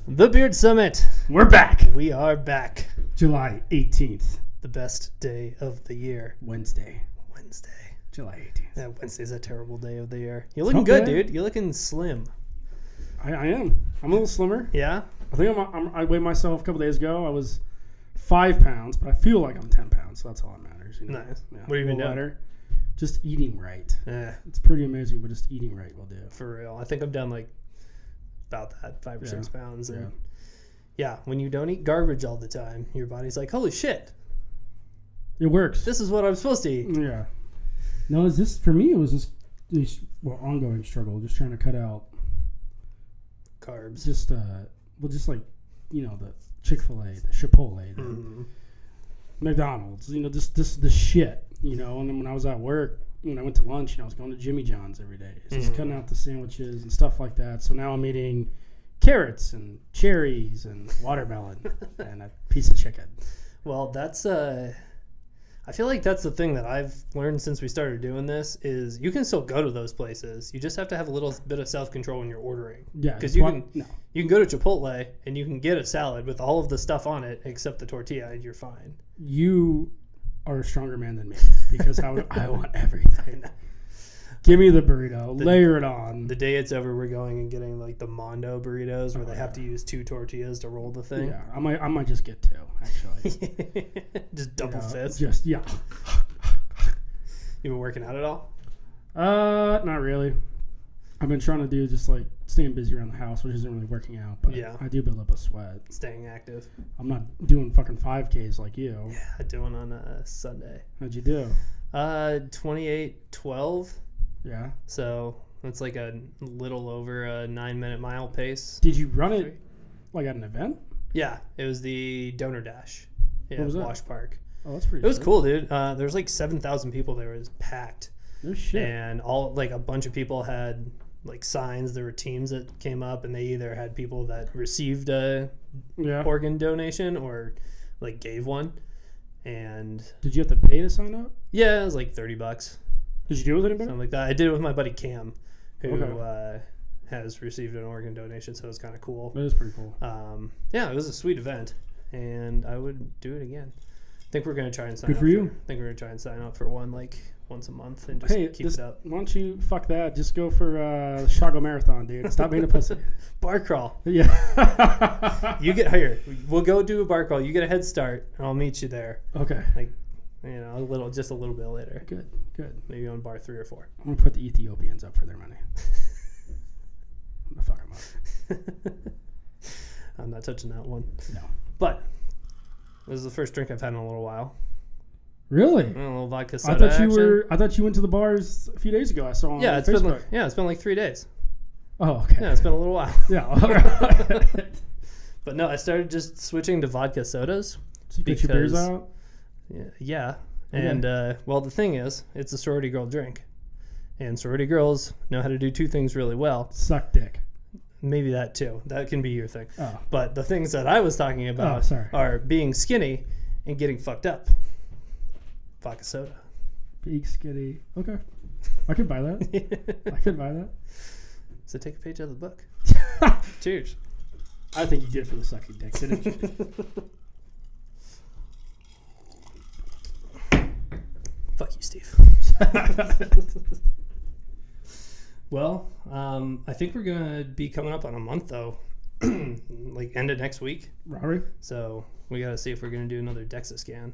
The Beard Summit. We're back. We are back. July 18th. The best day of the year. Wednesday. July 18th. Yeah, Wednesday's a terrible day of the year. You're looking good, dude. You're looking slim. I am. I'm a little slimmer. Yeah? I think I weighed myself a couple days ago. I was 5 pounds, but I feel like I'm 10 pounds, so that's all that matters. You know? Nice. Yeah, What have you been doing? lighter. Just eating right. Yeah, It's pretty amazing, but just eating right will do. for real. I think I'm down like about that, 5 or 6 pounds. And Yeah. when you don't eat garbage all the time, your body's like, holy shit, It works. this is what I'm supposed to eat. Yeah. No, it's just for me. It was just ongoing struggle, just trying to cut out Carbs. just just like the Chick-fil-A, the Chipotle, the McDonald's, just the shit, And then when I was at work, when I went to lunch, I was going to Jimmy John's every day, just cutting out the sandwiches and stuff like that. So now I'm eating carrots and cherries and watermelon and a piece of chicken. Well, that's I feel like that's the thing that I've learned since we started doing this is you can still go to those places. You just have to have a little bit of self-control when you're ordering. Yeah, because you can go to Chipotle and you can get a salad with all of the stuff on it except the tortilla and you're fine. You are a stronger man than me because I want everything. Give me the burrito, layer it on. The day it's over, we're going and getting like the Mondo burritos where they have to use 2 tortillas to roll the thing. Yeah, I might just get 2 actually. Just double fist. You been working out at all? Not really. I've been trying to do just like staying busy around the house, which isn't really working out. But Yeah. I do build up a sweat. Staying active. I'm not doing fucking 5Ks like you. Yeah, I do one on a Sunday. How'd you do? 28:12. Yeah. So it's like a little over a 9-minute mile pace. Did you run it like at an event? Yeah, it was the Donor Dash. Yeah, What was that? Wash Park. Oh, that's pretty. It was sick. cool, dude. There's like 7,000 people there. It was packed, No shit. and a bunch of people had like signs. There were teams that came up, and they either had people that received a Yeah. organ donation or like gave one. And Did you have to pay to sign up? yeah, it was like $30. Did you do it with anybody? Something like that. I did it with my buddy Cam, who Okay. has received an organ donation, so it was kind of cool. That is pretty cool. Yeah, it was a sweet event, and I would do it again. I think we're gonna try and sign Good up for you. I think we're gonna try and sign up for one like once a month and just keep it up. Why don't you fuck that? Just go for the Chicago Marathon, dude. Stop being a pussy. Bar crawl. Yeah. You get here. We'll go do a bar crawl. You get a head start, and I'll meet you there. Okay. Like, just a little bit later. Good. Maybe on bar 3 or 4. I'm gonna put the Ethiopians up for their money. I'm gonna fuck them up. I'm not touching that one. No. But this is the first drink I've had in a little while. Really? A little vodka I soda. thought you went to the bars a few days ago. I saw on It's Facebook. been like 3 days. Oh, okay. Yeah, it's been a little while. Yeah. All right. But no, I started just switching to vodka sodas. So you get your beers Because- out. Yeah. Okay. And the thing is, it's a sorority girl drink, and sorority girls know how to do 2 things really well. Suck dick. Maybe that too. That can be your thing. Oh. But the things that I was talking about sorry. are being skinny and getting fucked up. Vodka soda. Big skinny. Okay. I could buy that. I could buy that. So take a page out of the book. Cheers. I think you did it for the sucking dick, didn't you? Fuck you, Steve. Well, I think we're gonna be coming up on a month though, like end of next week. Robert? So we gotta see if we're gonna do another DEXA scan.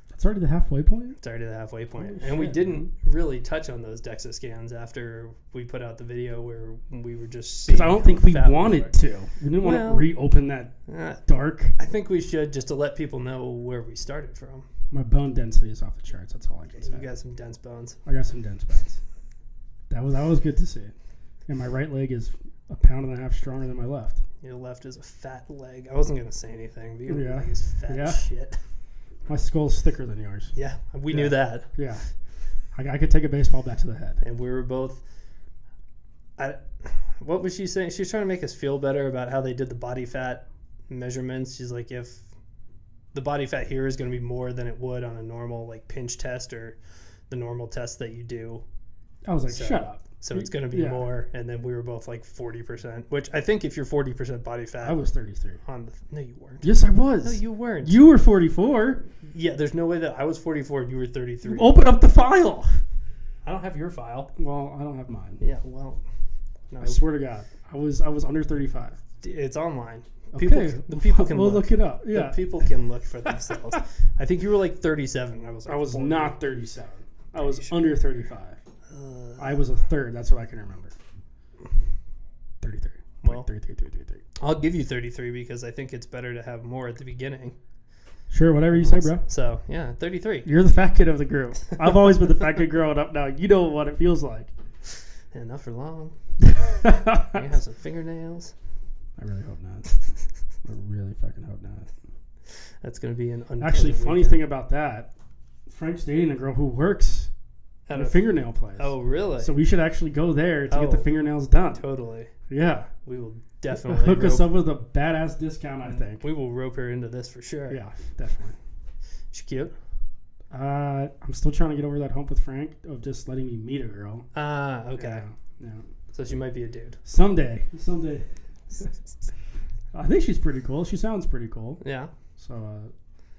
That's already the halfway point? It's already the halfway point, Holy and we shit. didn't really touch on those DEXA scans after we put out the video where we were just seeing. Because I don't think we wanted to. We didn't want Well, to reopen that dark. I think we should just to let people know where we started from. My bone density is off the charts. That's all I can say. You got some dense bones. I got some dense bones. That was good to see. And my right leg is 1.5 pounds stronger than my left. Your left is a fat leg. I wasn't gonna say anything, but your Yeah. leg is fat Yeah. as shit. My skull's thicker than yours. Yeah, we knew that. Yeah. I could take a baseball bat to the head. And we were both. What was she saying? She was trying to make us feel better about how they did the body fat measurements. She's like, if the body fat here is going to be more than it would on a normal like pinch test or the normal test that you do. I was like, shut up. so it's going to be more. And then we were both like 40%, which I think if you're 40% body fat, I was 33. No, you weren't. Yes, I was. No, you weren't. You were 44. Yeah, there's no way that I was 44 and you were 33. Open up the file. I don't have your file. Well, I don't have mine. Yeah, well, no. I swear to God, I was under 35. It's online. Okay. The people can we'll look it up. Yeah. The people can look for themselves. I think you were like 37. I was like 40. Not 37. I was under 35. I was a third. That's what I can remember. 33. Well, 33. I'll give you 33 because I think it's better to have more at the beginning. Sure, whatever you say, bro. So, yeah, 33. You're the fat kid of the group. I've always been the fat kid growing up now. You know what it feels like. Yeah, not for long. You have some fingernails. I really hope not. I really fucking hope not. That's going to be an unpleasant Actually, funny weekend. thing about that, Frank's dating a girl who works at a fingernail place. Oh, really? So we should actually go there to get the fingernails done. Totally. Yeah. We will definitely hook us up with a badass discount, I think. We will rope her into this for sure. Yeah, definitely. She cute? I'm still trying to get over that hump with Frank of just letting me meet a girl. Okay. Yeah. So she might be a dude. Someday. I think she's pretty cool. She sounds pretty cool. Yeah. So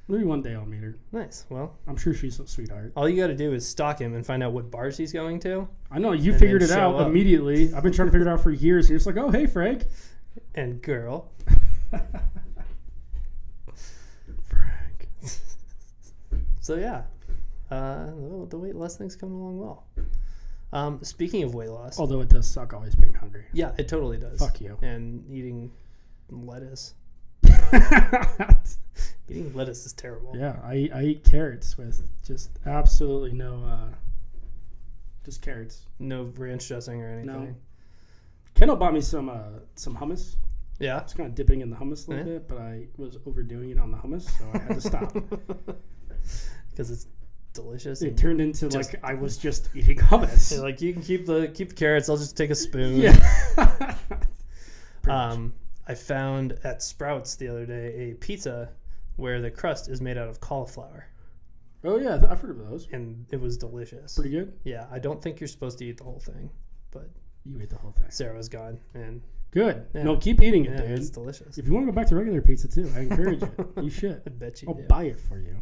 maybe one day I'll meet her. Nice. Well, I'm sure she's a sweetheart. all you got to do is stalk him and find out what bars he's going to. I know. You figured it then out show up. immediately. I've been trying to figure it out for years. And you're just like, oh, hey, Frank. And girl. Frank. So, yeah. The weight loss thing's coming along well. Speaking of weight loss. Although it does suck always being hungry. Yeah, it totally does. Fuck you. And eating lettuce. Eating lettuce is terrible. Yeah, I eat carrots with just absolutely no, just carrots. No ranch dressing or anything. No. Kendall bought me some hummus. Yeah. I was kind of dipping in the hummus a little bit, but I was overdoing it on the hummus, so I had to stop. Because it's delicious. It turned into like I was just eating hummus. You're like, you can keep the carrots. I'll just take a spoon. Yeah. I found at Sprouts the other day a pizza where the crust is made out of cauliflower. Oh yeah, I've heard of those. And it was delicious. Pretty good. Yeah, I don't think you're supposed to eat the whole thing, but you ate the whole thing. Sarah was gone, and good. Yeah. No, keep eating it, dude. It's delicious. If you want to go back to regular pizza too, I encourage it. You should. I bet you I'll do. buy it for you.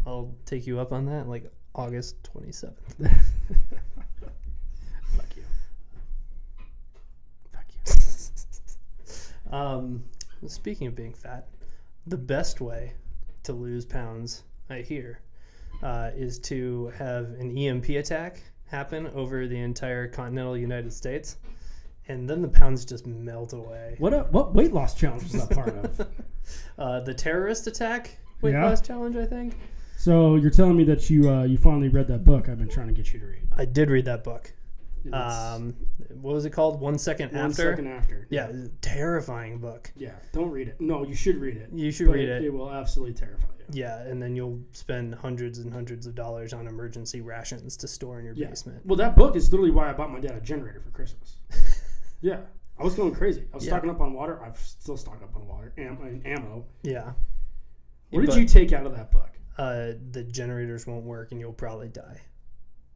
I'll take you up on that, like August 27th. Fuck you. Speaking of being fat, the best way to lose pounds, I hear, is to have an EMP attack happen over the entire continental United States, and then the pounds just melt away. What weight loss challenge was that part of? The terrorist attack weight Yeah. loss challenge, I think. So you're telling me that you finally read that book I've been trying to get you to read? I did read that book. It's What was it called? 1 Second After? 1 Second After. Yeah, it was a terrifying book. Yeah, don't read it. No, you should read it. You should But read it. It will absolutely terrify you. Yeah, and then you'll spend hundreds and hundreds of dollars on emergency rations to store in your basement. Well, that book is literally why I bought my dad a generator for Christmas. Yeah. I was going crazy. I was stocking up on water. I'm still stocking up on water and ammo. Yeah. What did you take out of that book? The generators won't work and you'll probably die.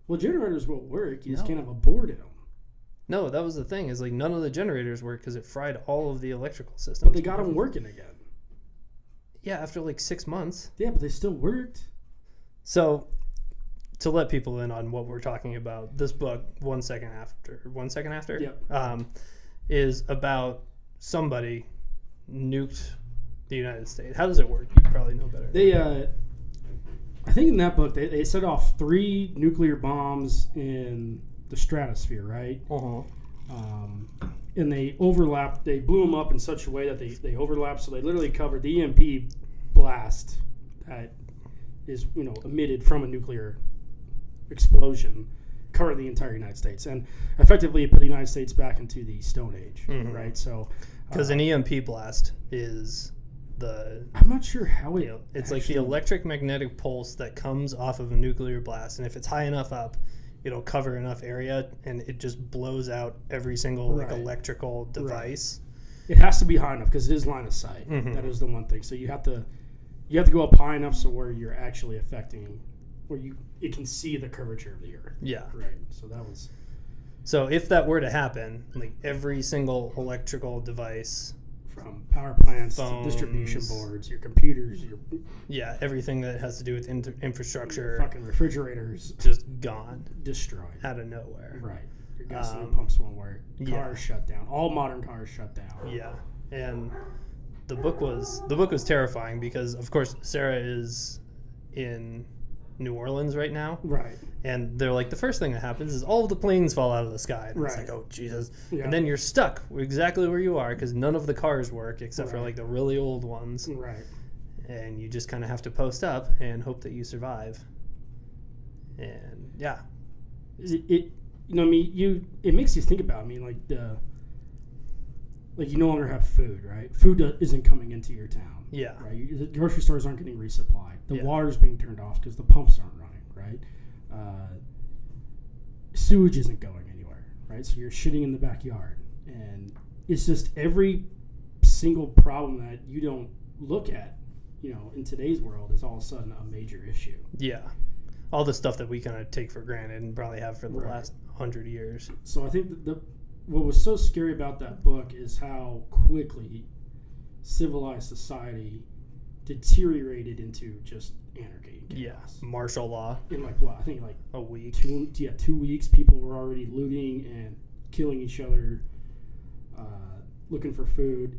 Well, generators won't work. You just No. can't have a board in them. No, that was the thing. Is like none of the generators work because it fried all of the electrical systems. But they got them working again. Yeah, after like 6 months. Yeah, but they still worked. So, to let people in on what we're talking about, this book, 1 Second After, Yep. is about somebody nuked the United States. How does it work? You probably know better. They, I think in that book, they set off 3 nuclear bombs in the stratosphere, right? Uh-huh. And they overlapped. They blew them up in such a way that they overlapped. So they literally covered the EMP blast that is emitted from a nuclear explosion, covered the entire United States, and effectively put the United States back into the Stone Age, right? So Because an EMP blast is I'm not sure how it. It's like the electric magnetic pulse that comes off of a nuclear blast, and if it's high enough up, it'll cover enough area, and it just blows out every single like electrical device. It has to be high enough because it is line of sight. That is the one thing. So you have to go up high enough so where you're actually affecting, where it can see the curvature of the Earth. Yeah. Right. So that was So if that were to happen, like every single electrical device, from power plants phones, to distribution boards, your computers, your yeah, everything that has to do with infrastructure, fucking refrigerators, just gone destroyed out of nowhere. Right. Your gasoline pumps won't work. Cars yeah. shut down. All modern cars shut down. Yeah, and the book was terrifying because, of course, Sarah is in New Orleans right now, Right. and they're like, the first thing that happens is all of the planes fall out of the sky. And it's Right. like, oh Jesus! Yeah. And then you're stuck exactly where you are because none of the cars work except for Right. like the really old ones, Right. and you just kind of have to post up and hope that you survive. And yeah, It you know, I mean, it makes you think about, I mean, like you no longer have food, right? Food isn't coming into your town. yeah, Right. The grocery stores aren't getting resupplied. The Yeah. water's being turned off because the pumps aren't running, right? Sewage isn't going anywhere, right? So you're shitting in the backyard. And it's just every single problem that you don't look at, you know, in today's world is all of a sudden a major issue. yeah. All the stuff that we kind of take for granted and probably have for the Right. last 100 years. So I think what was so scary about that book is how quickly civilized society deteriorated into just anarchy. And Yeah, chaos. martial law, In like what I think like a week. 2 weeks, people were already looting and killing each other, looking for food,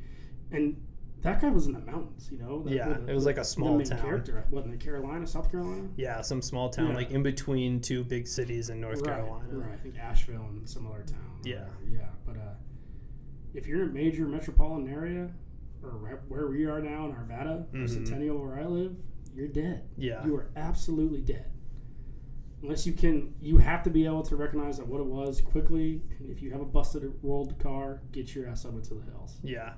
and that guy was in the mountains. You know, Yeah, it was like a small main town. character. Wasn't it Carolina, South Carolina? Yeah, some small town, Yeah. like in between two big cities in North Carolina. Right. I think Asheville and some other town. Yeah. Yeah. But if you're in a major metropolitan area, or where we are now in Arvada, or Mhm. Centennial where I live, you're dead. Yeah. You are absolutely dead. Unless you have to be able to recognize that what it was quickly, and if you have a busted rolled car, get your ass up into the hills Yeah,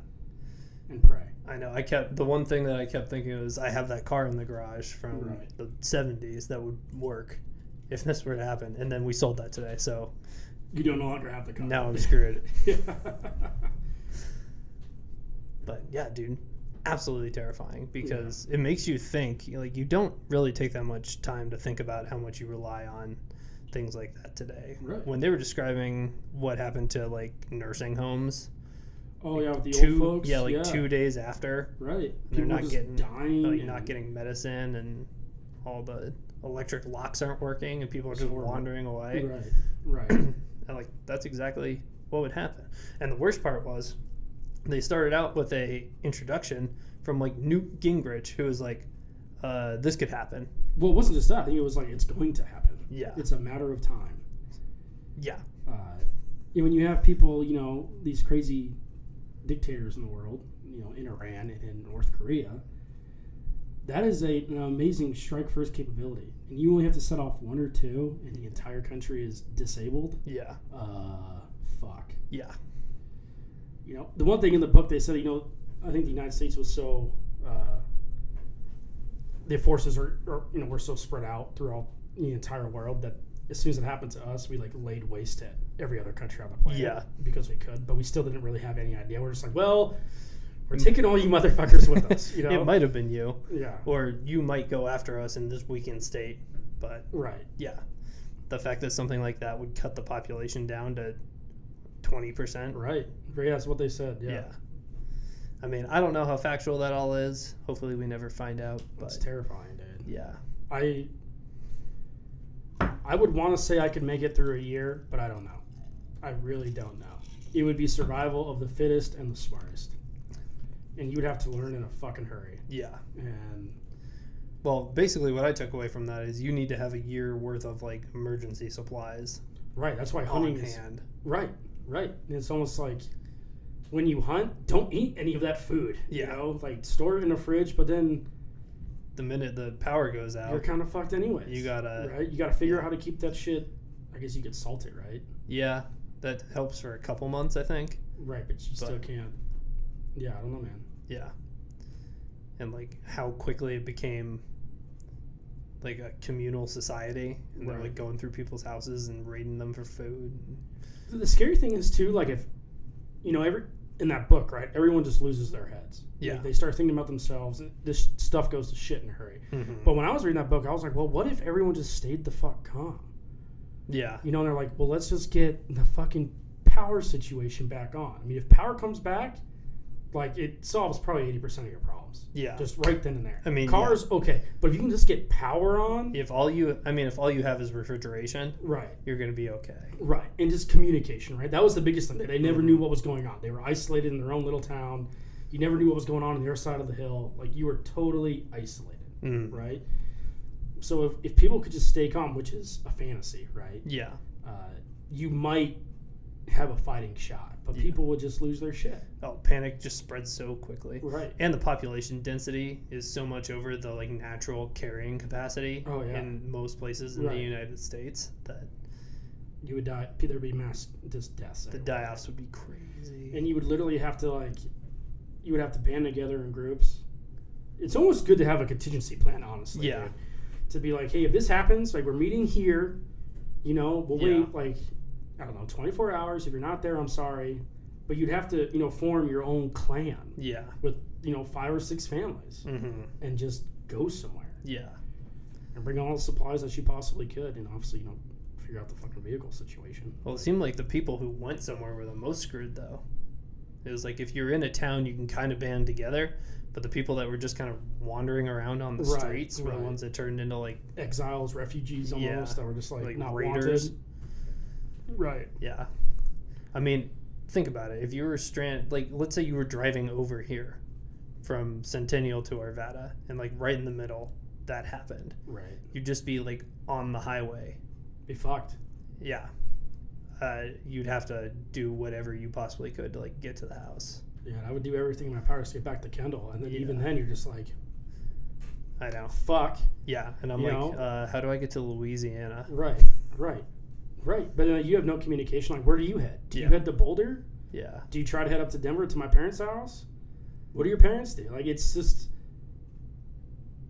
and pray. I know. The one thing that I kept thinking was I have that car in the garage from Right. the 70s that would work if this were to happen. And then we sold that today. So You don't no longer have the car. now I'm screwed. Yeah. But yeah, dude, absolutely terrifying because it makes you think, like, you don't really take that much time to think about how much you rely on things like that today. Right. When they were describing what happened to like nursing homes, Oh yeah, with the two old folks. 2 days after, Right. they're People not just getting dying. like and- not getting medicine and all the electric locks aren't working and people are just So we're- wandering away. Right. Right. And like that's exactly what would happen. And the worst part was they started out with a introduction from like Newt Gingrich, who was like, this could happen. Well, it wasn't just that. I think it was like it's going to happen. Yeah. It's a matter of time. Yeah. When you have people, you know, these crazy dictators in the world, you know, in Iran and in North Korea, that is an amazing strike first capability. And you only have to set off one or two, and the entire country is disabled. Yeah. Fuck. Yeah. You know, the one thing in the book they said, you know, I think the United States was so, the forces are you know, we're so spread out throughout the entire world that as soon as it happened to us, we like laid waste to every other country on the planet. Yeah. Because we could, but we still didn't really have any idea. We're just like, well, we're taking all you motherfuckers with us. You know, It might have been you. yeah, Or you might go after us in this weakened state. But right, yeah, the fact that something like that would cut the population down to 20%. right. Yeah, that's what they said. Yeah, Yeah. I mean, I don't know how factual that all is. Hopefully we never find out. it's But terrifying, dude. yeah. I would want to say I could make it through a year, but I don't know. I really don't know. It would be survival of the fittest and the smartest. And you'd have to learn in a fucking hurry. Yeah. And Well, basically what I took away from that is you need to have a year worth of like emergency supplies right, that's why on hunting is hand. right. And it's almost like when you hunt, don't eat any of that food. You Yeah. know, like store it in a fridge, but then The minute the power goes you're out, kind of fucked anyways. you gotta right. You gotta figure out how to keep that shit. I guess you could salt it, right? yeah, that helps for a couple months, I think. Right, but you still can't. Yeah, I don't know, man. Yeah. And like how quickly it became like a communal society, and they're Right. like going through people's houses and raiding them for food. The scary thing is too, like if you know in that book, right? Everyone just loses their heads. Yeah. Like, they start thinking about themselves. This stuff goes to shit in a hurry. Mhm. But when I was reading that book, I was like, well, what if everyone just stayed the fuck calm? Yeah. You know, and they're like, well, let's just get the fucking power situation back on. I mean, if power comes back, like, it solves probably 80% of your problems. Yeah. Just right then and there. I mean, cars, okay, but if you can just get power on, if all you have is refrigeration, right, you're going to be okay. right, and just communication, right? That was the biggest thing. They never knew what was going on. They were isolated in their own little town. You never knew what was going on the other side of the hill. Like, you were totally isolated, right? So if people could just stay calm, which is a fantasy, right? Yeah. You might have a fighting shot, but people would just lose their shit. Oh, panic just spreads so quickly. Right. And the population density is so much over the like natural carrying capacity in most places in the United States that you would die. There'd be mass deaths. The die-offs would be crazy. And you would literally have to you would have to band together in groups. It's almost good to have a contingency plan, honestly. Yeah. Dude. To be like, hey, if this happens, like, we're meeting here, you know, we'll wait, like, I don't know, 24 hours. If you're not there, I'm sorry. But you'd have to, you know, form your own clan. Yeah. With, you know, 5 or 6 families. And just go somewhere. Yeah. And bring all the supplies that you possibly could. And obviously, you know, figure out the fucking vehicle situation. Well, it seemed like the people who went somewhere were the most screwed, though. It was like if you're in a town, you can kind of band together. But the people that were just kind of wandering around on the streets were the ones that turned into, like... exiles, refugees almost, that were just, like not raiders. Wanted. Right. Yeah. I mean, think about it. If you were stranded... Like, let's say you were driving over here from Centennial to Arvada, and, like, right in the middle, that happened. Right. You'd just be, like, on the highway. Be fucked. Yeah. You'd have to do whatever you possibly could to, like, get to the house. Yeah, I would do everything in my power to get back to Kendall, and then even then, you're just like, I know. Fuck. Yeah, and I'm how do I get to Louisiana? Right. But you have no communication. Like, where do you head? Do you head to Boulder? Yeah. Do you try to head up to Denver to my parents' house? What do your parents do? Like, it's just,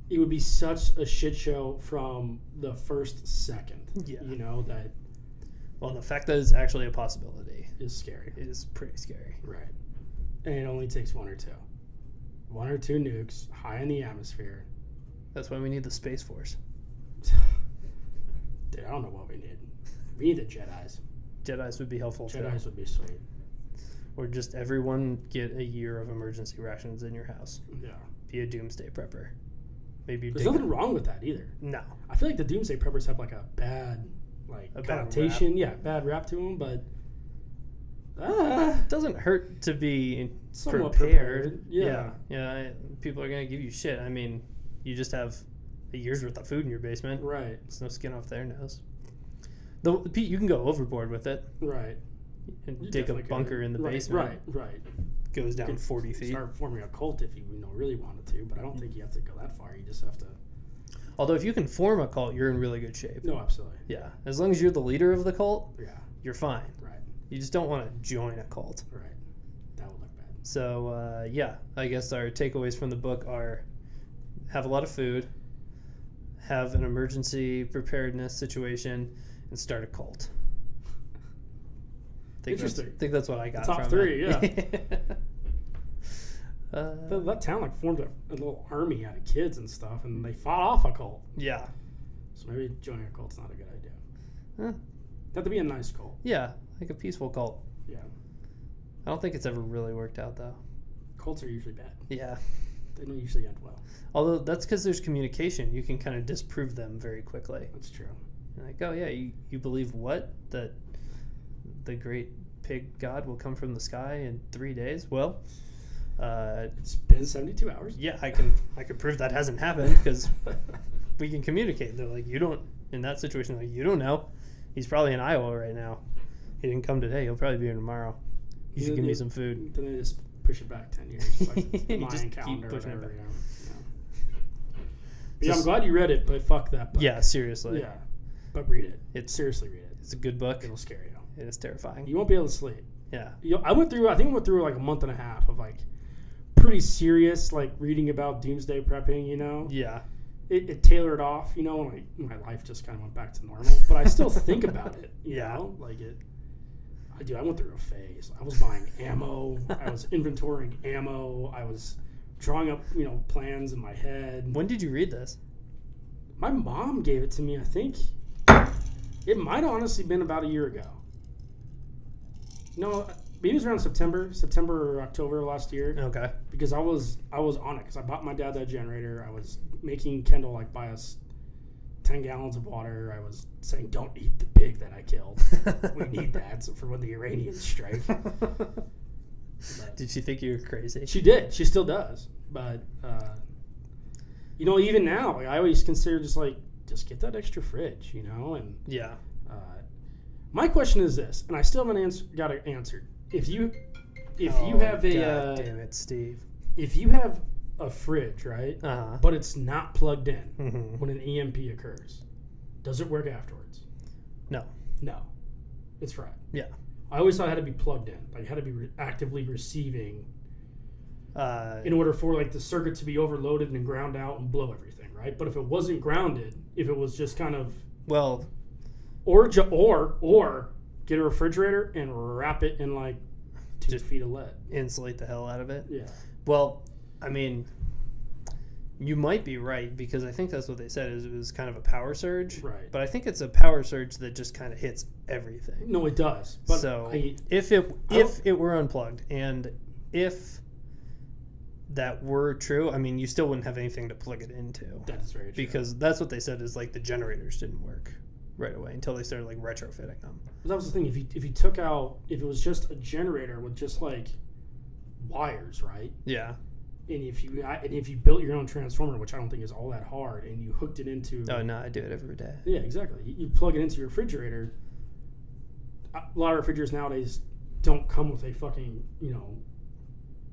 it would be such a shit show from the first second. Yeah. You know, that. Well, the fact that it's actually a possibility is scary. Is pretty scary. Right. And it only takes 1 or 2. 1 or 2 nukes high in the atmosphere. That's why we need the Space Force. Dude, I don't know what we need. We need the Jedis. Jedis would be helpful too. Jedis would be sweet. Or just everyone get a year of emergency rations in your house. Yeah. Be a doomsday prepper. Maybe there's nothing wrong with that either. No. I feel like the doomsday preppers have like a bad connotation. Bad rap to them, but it doesn't hurt to be somewhat prepared. Yeah. People are gonna give you shit. I mean, you just have a year's worth of food in your basement. Right. It's no skin off their nose. Though you can go overboard with it. Right. And dig a bunker in the basement. Right. Goes down 40 feet. Start forming a cult if you really wanted to, but I don't think you have to go that far. You just have to. Although if you can form a cult, you're in really good shape. No, absolutely. Yeah. As long as you're the leader of the cult, you're fine. Right. You just don't want to join a cult. Right. That would look bad. So, I guess our takeaways from the book are have a lot of food, have an emergency preparedness situation, and start a cult. Interesting. I think that's what I got top from 3, it. Yeah. That town formed a little army out of kids and stuff, and they fought off a cult. Yeah. So maybe joining a cult's not a good idea. Huh. Have to be a nice cult. Yeah, like a peaceful cult. Yeah. I don't think it's ever really worked out though. Cults are usually bad. Yeah. They don't usually end well. Although that's because there's communication. You can kind of disprove them very quickly. That's true. You're like, oh yeah, you believe what? That the great pig god will come from the sky in 3 days? Well, it's been 72 hours. Yeah, I can prove that hasn't happened because we can communicate. They're like, you don't, in that situation, like, you don't know. He's probably in Iowa right now. He didn't come today. He'll probably be here tomorrow. You should give me some food. Then they just push it back 10 years. Like the Mayan calendar or whatever. Yeah, I'm glad you read it, but fuck that book. Yeah, seriously. Yeah, but read it. Seriously read it. It's a good book. It'll scare you. It is terrifying. You won't be able to sleep. Yeah. I think I went through like a month and a half of like pretty serious like reading about doomsday prepping, you know? Yeah. It tailored off, you know, and my life just kind of went back to normal. But I still think about it, you know? Like I went through a phase. I was buying ammo. I was inventorying ammo. I was drawing up, you know, plans in my head. When did you read this? My mom gave it to me, I think. It might have honestly been about a year ago. No, maybe it was around September or October of last year. Okay. Because I was on it because I bought my dad that generator. I was making Kendall like buy us 10 gallons of water. I was saying, don't eat the pig that I killed. We need that for when the Iranians strike. Did she think you were crazy? She did. She still does. But, even now, like, I always consider just get that extra fridge, And yeah. My question is this, and I still haven't got it answered. If you have a God damn it, Steve. If you have a fridge, right? Uh-huh. But it's not plugged in Mm-hmm. when an EMP occurs, does it work afterwards? No. No, it's fried. Yeah. I always thought it had to be plugged in, like it had to be actively receiving in order for like the circuit to be overloaded and ground out and blow everything, right? But if it wasn't grounded, if it was just kind of or get a refrigerator and wrap it in like 2 feet of lead, insulate the hell out of it. Yeah. Well, I mean, you might be right because I think that's what they said is it was kind of a power surge. Right. But I think it's a power surge that just kind of hits everything. No, it does. But so if it were unplugged and if that were true, I mean, you still wouldn't have anything to plug it into. That is very true. Because that's what they said is like the generators didn't work right away until they started like retrofitting them. That was the thing. If you took out, if it was just a generator with just like wires, right? Yeah. And if you built your own transformer, which I don't think is all that hard, and you hooked it into Oh no, I do it every day. Yeah, exactly. You plug it into your refrigerator. A lot of refrigerators nowadays don't come with a fucking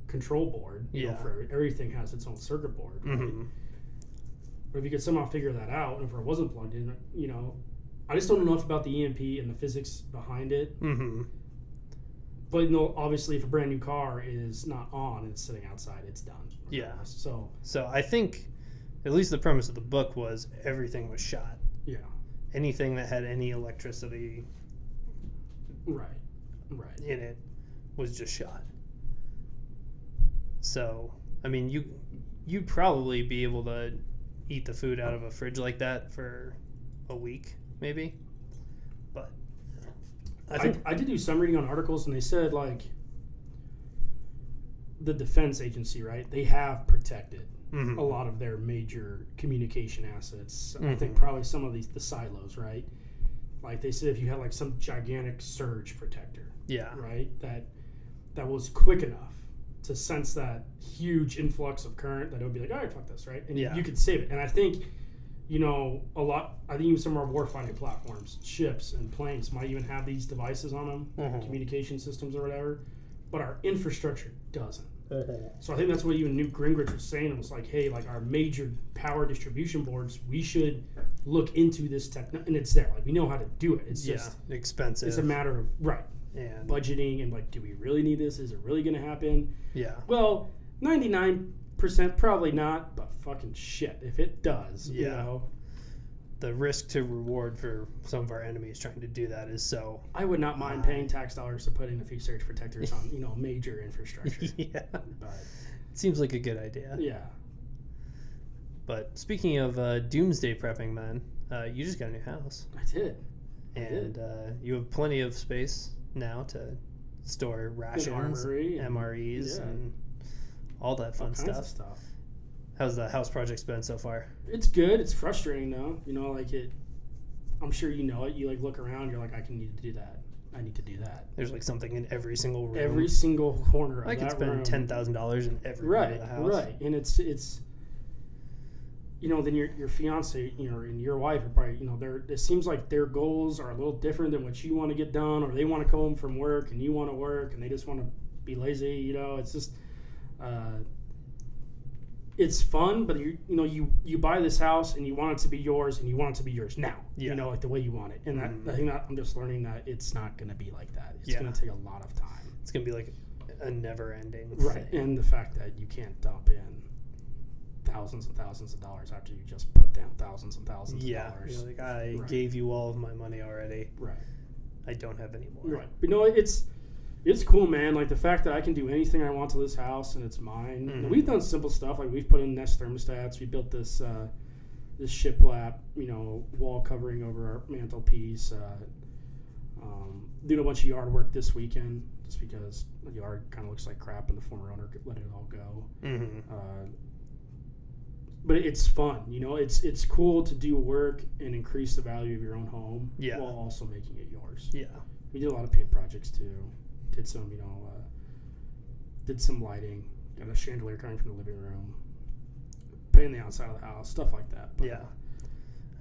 control board. For everything has its own circuit board. Right? Mm-hmm. But if you could somehow figure that out, and if it wasn't plugged in, I just don't know enough about the EMP and the physics behind it. Mm-hmm. But obviously, if a brand new car is not on and it's sitting outside, it's done. Yeah. So I think, at least the premise of the book was everything was shot. Yeah. Anything that had any electricity, right, in it, was just shot. So, I mean, you'd probably be able to eat the food out of a fridge like that for a week, maybe. But I did do some reading on articles, and they said like the defense agency, right? They have protected mm-hmm. a lot of their major communication assets. Mm-hmm. I think probably some of the silos, right? Like they said, if you had like some gigantic surge protector, right, that was quick enough to sense that huge influx of current that it would be like, all right, fuck this, right? And you could save it. And I think, I think even some of our warfighting platforms, ships and planes might even have these devices on them, mm-hmm. communication systems or whatever, but our infrastructure doesn't. Mm-hmm. So I think that's what even Newt Gingrich was saying. It was like, hey, like our major power distribution boards, we should look into this and it's there. Like we know how to do it. It's just expensive. It's a matter of and budgeting and like, do we really need this? Is it really going to happen? Yeah. Well, 99% probably not, but fucking shit if it does. The risk to reward for some of our enemies trying to do that is so. I would not mind paying tax dollars to put in a few surge protectors on major infrastructure. Yeah. But it seems like a good idea. Yeah. But speaking of doomsday prepping, man, you just got a new house. I did. And you have plenty of space now to store rations, MREs, and all that fun stuff. How's the house project been so far? It's good. It's frustrating though. I'm sure you know it. You like look around. You're like, I need to do that. I need to do that. There's like something in every single room. Every single corner of that room. I could spend $10,000 in every room of the house. Right. And it's then your fiance, and your wife are probably, it seems like their goals are a little different than what you want to get done, or they want to come home from work and you want to work and they just want to be lazy. It's just, it's fun, but you buy this house and you want it to be yours and you want it to be yours now, like the way you want it. And I think that I'm just learning that it's not going to be like that. It's going to take a lot of time. It's going to be like a never ending right. thing. And the fact that you can't dump in thousands and thousands of dollars after you just put down thousands and thousands of dollars. You're like, I gave you all of my money already. Right. I don't have any more. Right. But it's cool, man. Like the fact that I can do anything I want to this house and it's mine. Mm-hmm. And we've done simple stuff. Like we've put in Nest thermostats. We built this this shiplap, wall covering over our mantelpiece. Doing a bunch of yard work this weekend just because the yard kind of looks like crap and the former owner let it all go. Mm-hmm. But it's fun, it's cool to do work and increase the value of your own home while also making it yours. Yeah. We did a lot of paint projects too. Did some, did some lighting, got a chandelier coming from the living room, painting the outside of the house, stuff like that. But, yeah.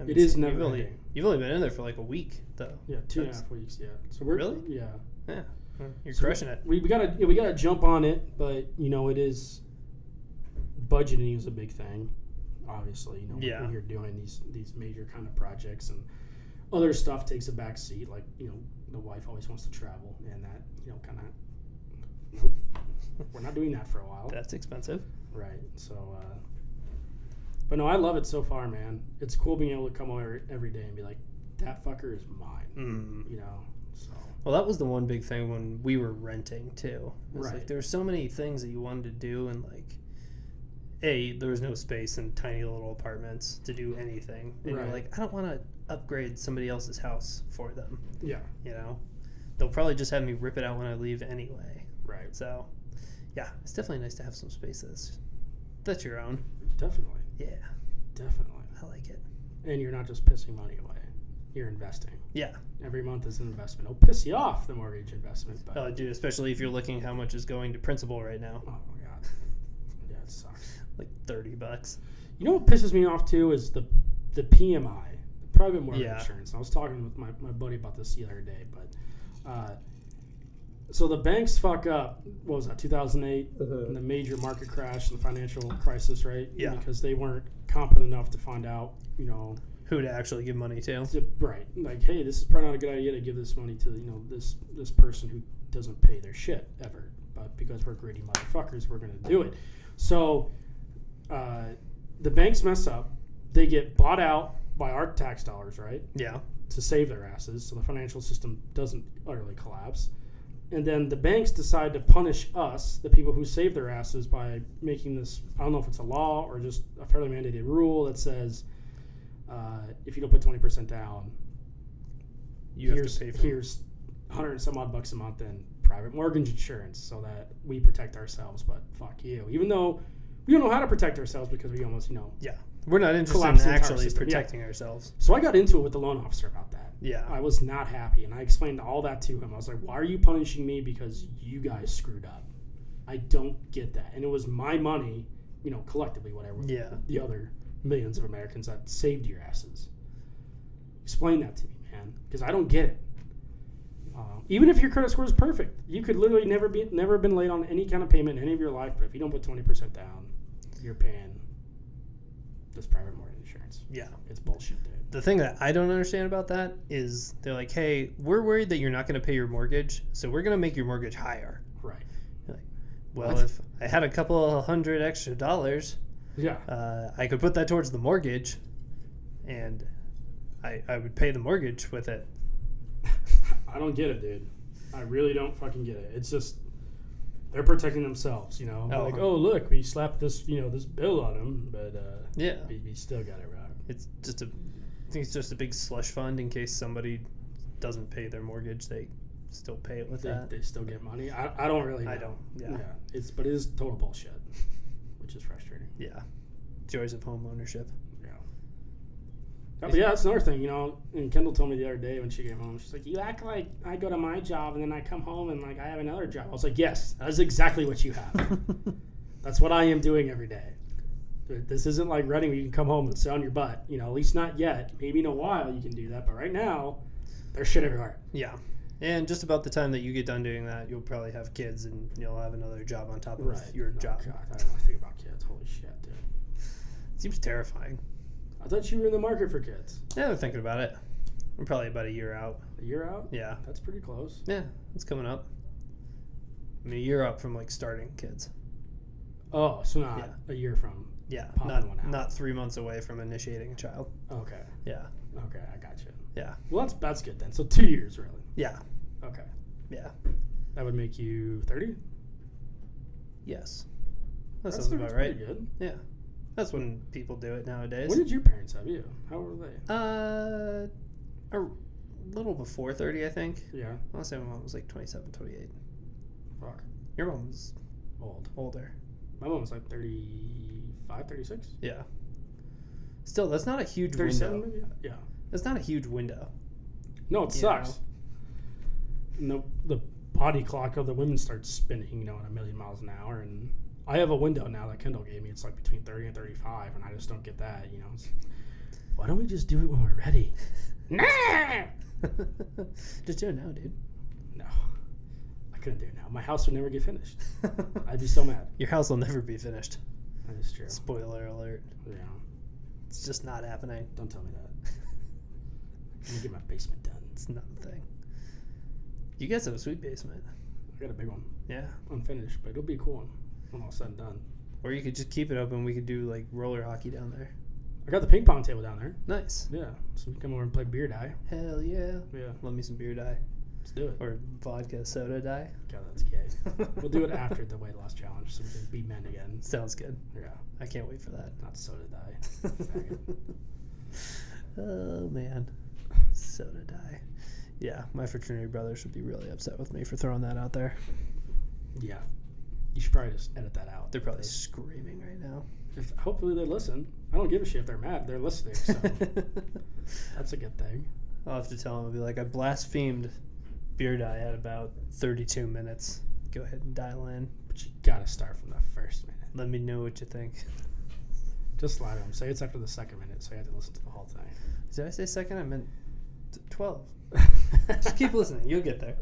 it is never ending. You've only been in there for like a week, though. Yeah, 2.5 weeks. Yeah. So we're really. Yeah. Yeah. You're crushing it. We gotta jump on it, but it is budgeting is a big thing. Obviously, when you're doing these major kind of projects, and other stuff takes a back seat. Like the wife always wants to travel, and that kind of nope, we're not doing that for a while. That's expensive, right? So. But no, I love it so far, man. It's cool being able to come over every day and be like, that fucker is mine, So. Well, that was the one big thing when we were renting too. It was right. Like there were so many things that you wanted to do, and like, there was no space in tiny little apartments to do anything, and you're like, I don't want to upgrade somebody else's house for them. Yeah. They'll probably just have me rip it out when I leave anyway. Right. So, yeah, it's definitely nice to have some space that's your own. Definitely. Yeah. Definitely. I like it. And you're not just pissing money away. You're investing. Yeah. Every month is an investment. It'll piss you off, the mortgage investment. But oh, dude, especially if you're looking how much is going to principal right now. Oh, my God. Yeah, it sucks. Like $30. You know what pisses me off, too, is the PMI, the private mortgage insurance. I was talking with my buddy about this the other day, but so the banks fuck up, what was that, 2008? And the major market crash and the financial crisis, right? Yeah. Because they weren't competent enough to find out, who to actually give money to. Right. Like, hey, this is probably not a good idea to give this money to, this person who doesn't pay their shit ever. But because we're greedy motherfuckers, we're going to do it. So the banks mess up. They get bought out by our tax dollars, right? Yeah. To save their asses so the financial system doesn't utterly collapse. And then the banks decide to punish us, the people who save their asses, by making this, I don't know if it's a law or just a fairly mandated rule that says if you don't put 20% down, here's 100 and some odd bucks a month in private mortgage insurance so that we protect ourselves. But fuck you. Even though we don't know how to protect ourselves because we almost, Yeah. We're not interested in actually protecting ourselves. So I got into it with the loan officer about that. Yeah. I was not happy, and I explained all that to him. I was like, why are you punishing me because you guys screwed up? I don't get that. And it was my money, collectively, whatever. Yeah. The other millions of Americans that saved your asses. Explain that to me, man, because I don't get it. Even if your credit score is perfect, you could literally never been late on any kind of payment in any of your life, but if you don't put 20% down, you're paying this private mortgage insurance. Yeah. It's bullshit, dude. The thing that I don't understand about that is they're like, hey, we're worried that you're not going to pay your mortgage, so we're going to make your mortgage higher. Right. You're like, well, if I had a couple $100 extra, I could put that towards the mortgage, and I would pay the mortgage with it. I don't get it, dude. I really don't fucking get it. It's just they're protecting themselves, Like, oh, look, we slapped this, this bill on him, but we still got it wrong. It's just I think it's just a big slush fund in case somebody doesn't pay their mortgage. They still pay it with that. They still get money. I don't really know. I don't. Yeah. But it is total bullshit, which is frustrating. Yeah. Joys of home ownership. Yeah. But yeah, that's another thing, and Kendall told me the other day when she came home, she's like, you act like I go to my job and then I come home and like I have another job. I was like, yes, that's exactly what you have. That's what I am doing every day. This isn't like Reading where you can come home and sit on your butt. At least not yet. Maybe in a while you can do that, but right now, there's shit everywhere. Yeah. And just about the time that you get done doing that, you'll probably have kids and you'll have another job on top of your job. God, I don't want to think about kids. Holy shit, dude. Seems terrifying. I thought you were in the market for kids. Yeah, I'm thinking about it. I'm probably about a year out. A year out? Yeah. That's pretty close. Yeah, it's coming up. I mean, a year out from like starting kids. Oh, so not a year from not 3 months away from initiating a child. Okay. Yeah. Okay, I got you. Yeah. Well, that's good then. So 2 years, really. Yeah. Okay. Yeah. That would make you 30? Yes. That sounds about right. Pretty good. Yeah. That's when people do it nowadays. When did your parents have you? How old were they? A little before 30, I think. Yeah. I want to say my mom was like 27, 28. Fuck. Your mom was Old. older. My mom was like 35, 36? Yeah. Still, that's not a huge 37 window. maybe? Yeah. That's not a huge window. No, it You sucks. And the body clock of the women starts spinning, at 1,000,000 miles an hour. And I have a window now that Kendall gave me. It's like between 30 and 35, and I just don't get that, It's, why don't we just do it when we're ready? Nah! Just do it now, dude. No. I couldn't do it now. My house would never get finished. I'd be so mad. Your house will never be finished. That is true. Spoiler alert. Yeah. It's just not happening. Don't tell me that. I'm going to get my basement done. It's not a thing. You guys have a sweet basement. I got a big one. Yeah. Unfinished, but it'll be a cool one when all said and done. Or you could just keep it open. We could do like roller hockey down there. I got the ping pong table down there. Nice. Yeah. So we can come over and play beer die. Hell yeah. Yeah. Love me some beer dye. Let's do it. Or vodka soda dye. God, that's gay. We'll do it after the weight loss challenge so we can be men again. Sounds good. Yeah. I can't wait for that. Not soda dye. Faggot. Oh, man. Soda dye. Yeah, my fraternity brothers would be really upset with me for throwing that out there. Yeah. You should probably just edit that out. They're probably screaming right now. Hopefully they listen. I don't give a shit if they're mad. They're listening, so that's a good thing. I'll have to tell them, I'll be like, I blasphemed beer dye at about 32 minutes. Go ahead and dial in. But you gotta start from the first minute. Let me know what you think. Just lie to them. Say it's after the second minute, so you have to listen to the whole thing. Did I say second? I meant 12. Just keep listening. You'll get there.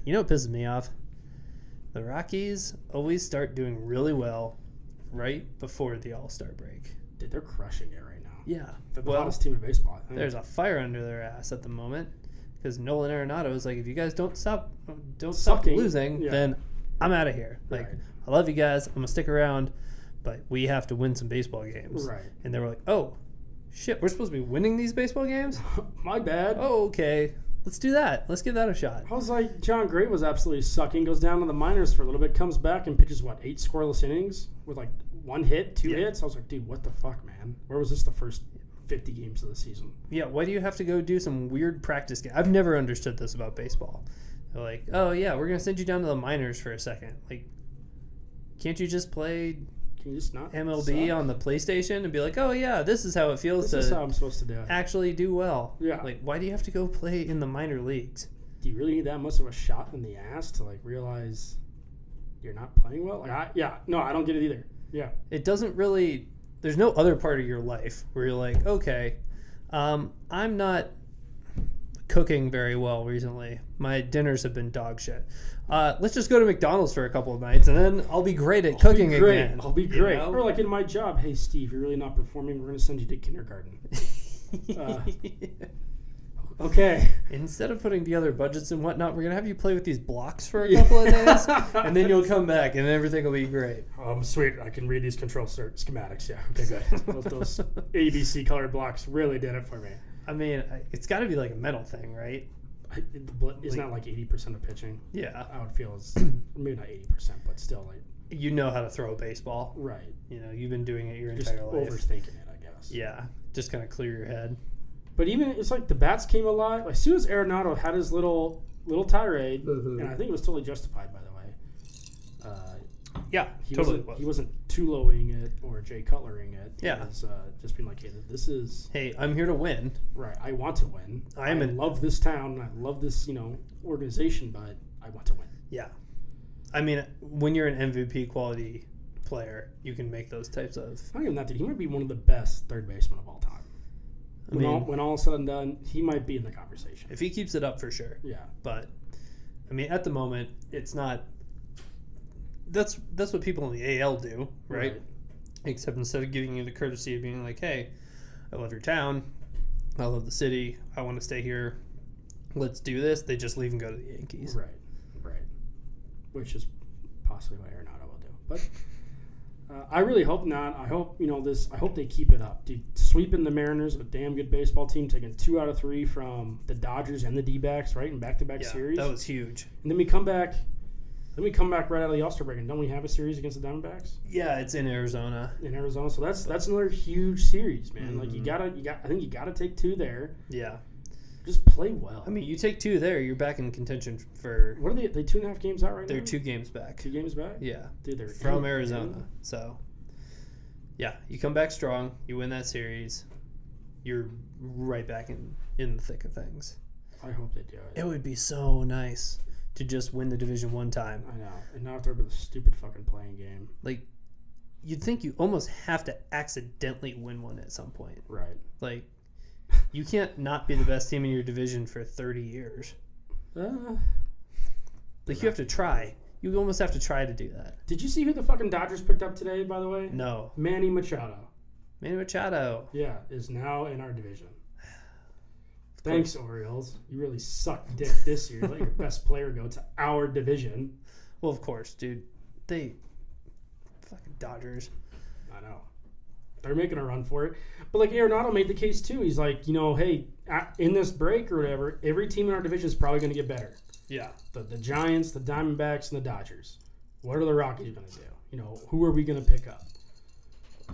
You know what pisses me off? The Rockies always start doing really well right before the All-Star break. Dude, they're crushing it right now. Yeah. They're the hottest team in baseball, I think. There's a fire under their ass at the moment because Nolan Arenado is like, if you guys don't stop Sucking. losing, Yeah. then I'm out of here. Like, Right. I love you guys. I'm going to stick around, but we have to win some baseball games. Right. And they were like, oh, shit, we're supposed to be winning these baseball games? My bad. Oh, okay. Let's do that. Let's give that a shot. I was like, John Gray was absolutely sucking, goes down to the minors for a little bit, comes back and pitches, 8 scoreless innings with, 1 hit, 2 hits? I was like, dude, what the fuck, man? Where was this the first 50 games of the season? Yeah, why do you have to go do some weird practice game? I've never understood this about baseball. They're like, oh, yeah, we're going to send you down to the minors for a second. Like, can't you just play Can you just not MLB suck? on the PlayStation and be like, oh, yeah, this is how it feels This is how to I'm supposed to do it. actually do well? Yeah. Like, why do you have to go play in the minor leagues? Do you really need that much of a shot in the ass to, realize you're not playing well? I don't get it either. Yeah. It doesn't really, there's no other part of your life where you're like, okay, I'm not cooking very well recently. My dinners have been dog shit. Let's just go to McDonald's for a couple of nights and then I'll be great at cooking again. I'll be you great. know? Or in my job, hey, Steve, you're really not performing. We're going to send you to kindergarten. Okay. Instead of putting together budgets and whatnot, we're going to have you play with these blocks for a couple of days and then you'll come back and everything will be great. Sweet. I can read these control schematics. Yeah. Okay, good. those ABC colored blocks really did it for me. I mean, it's got to be like a mental thing, right? It's not 80% of pitching. Yeah. I would feel is maybe not 80%, but still You know how to throw a baseball. right. You know, you've been doing it your Just entire life. overthinking it, I guess. Yeah. Just kind of clear your head. But even it's the bats came alive. As soon as Arenado had his little tirade, and I think it was totally justified, by the way. Yeah, He totally. wasn't Tuloing it or Jay Cutlering it. He Yeah. was just being like, hey, this is Hey, I'm here to win. right. I want to win. I love this town. I love this organization, but I want to win. Yeah. I mean, when you're an MVP quality player, you can make those types of. Not even that, dude. He might be one of the best third basemen of all time. When all is said and done, he might be in the conversation. If he keeps it up, for sure. Yeah. But, I mean, at the moment, it's not. That's what people in the AL do, right? Except instead of giving you the courtesy of being like, hey, I love your town. I love the city. I want to stay here. Let's do this. They just leave and go to the Yankees. Right. Which is possibly what Arenado will do. But I really hope not. I hope, I hope they keep it up. Dude, sweeping the Mariners, a damn good baseball team, taking 2 out of 3 from the Dodgers and the D-backs, right, in back-to-back Yeah, series. that was huge. And then we come back Then we come back right out of the All-Star break, and don't we have a series against the Diamondbacks Yeah, it's in Arizona. in Arizona? So that's another huge series, man. Like Mhm. I think you gotta take 2 there. Yeah. Just play well. I mean, you take 2 there, you're back in contention for. what are they 2.5 games out right They're now? 2 games back. 2 games back. Yeah. Dude, they're From in- Arizona. So, yeah, you come back strong. You win that series. You're right back in the thick of things. I hope they do it. It would be so nice to just win the division one time. I know, and not after the stupid fucking playing game. Like, you'd think you almost have to accidentally win one at some point. Right. Like, you can't not be the best team in your division for 30 years. Like, you have to try. You almost have to try to do that. Did you see who the fucking Dodgers picked up today, by the way? No. Manny Machado. Manny Machado. Yeah, is now in our division. Thanks, Orioles. You really sucked dick this year. Let your best player go to our division. Well, of course, dude. They fucking Dodgers. I know. They're making a run for it. But, like, Arenado made the case, too. He's like, hey, in this break or whatever, every team in our division is probably going to get better. Yeah. The Giants, the Diamondbacks, and the Dodgers. What are the Rockies going to do? Who are we going to pick up?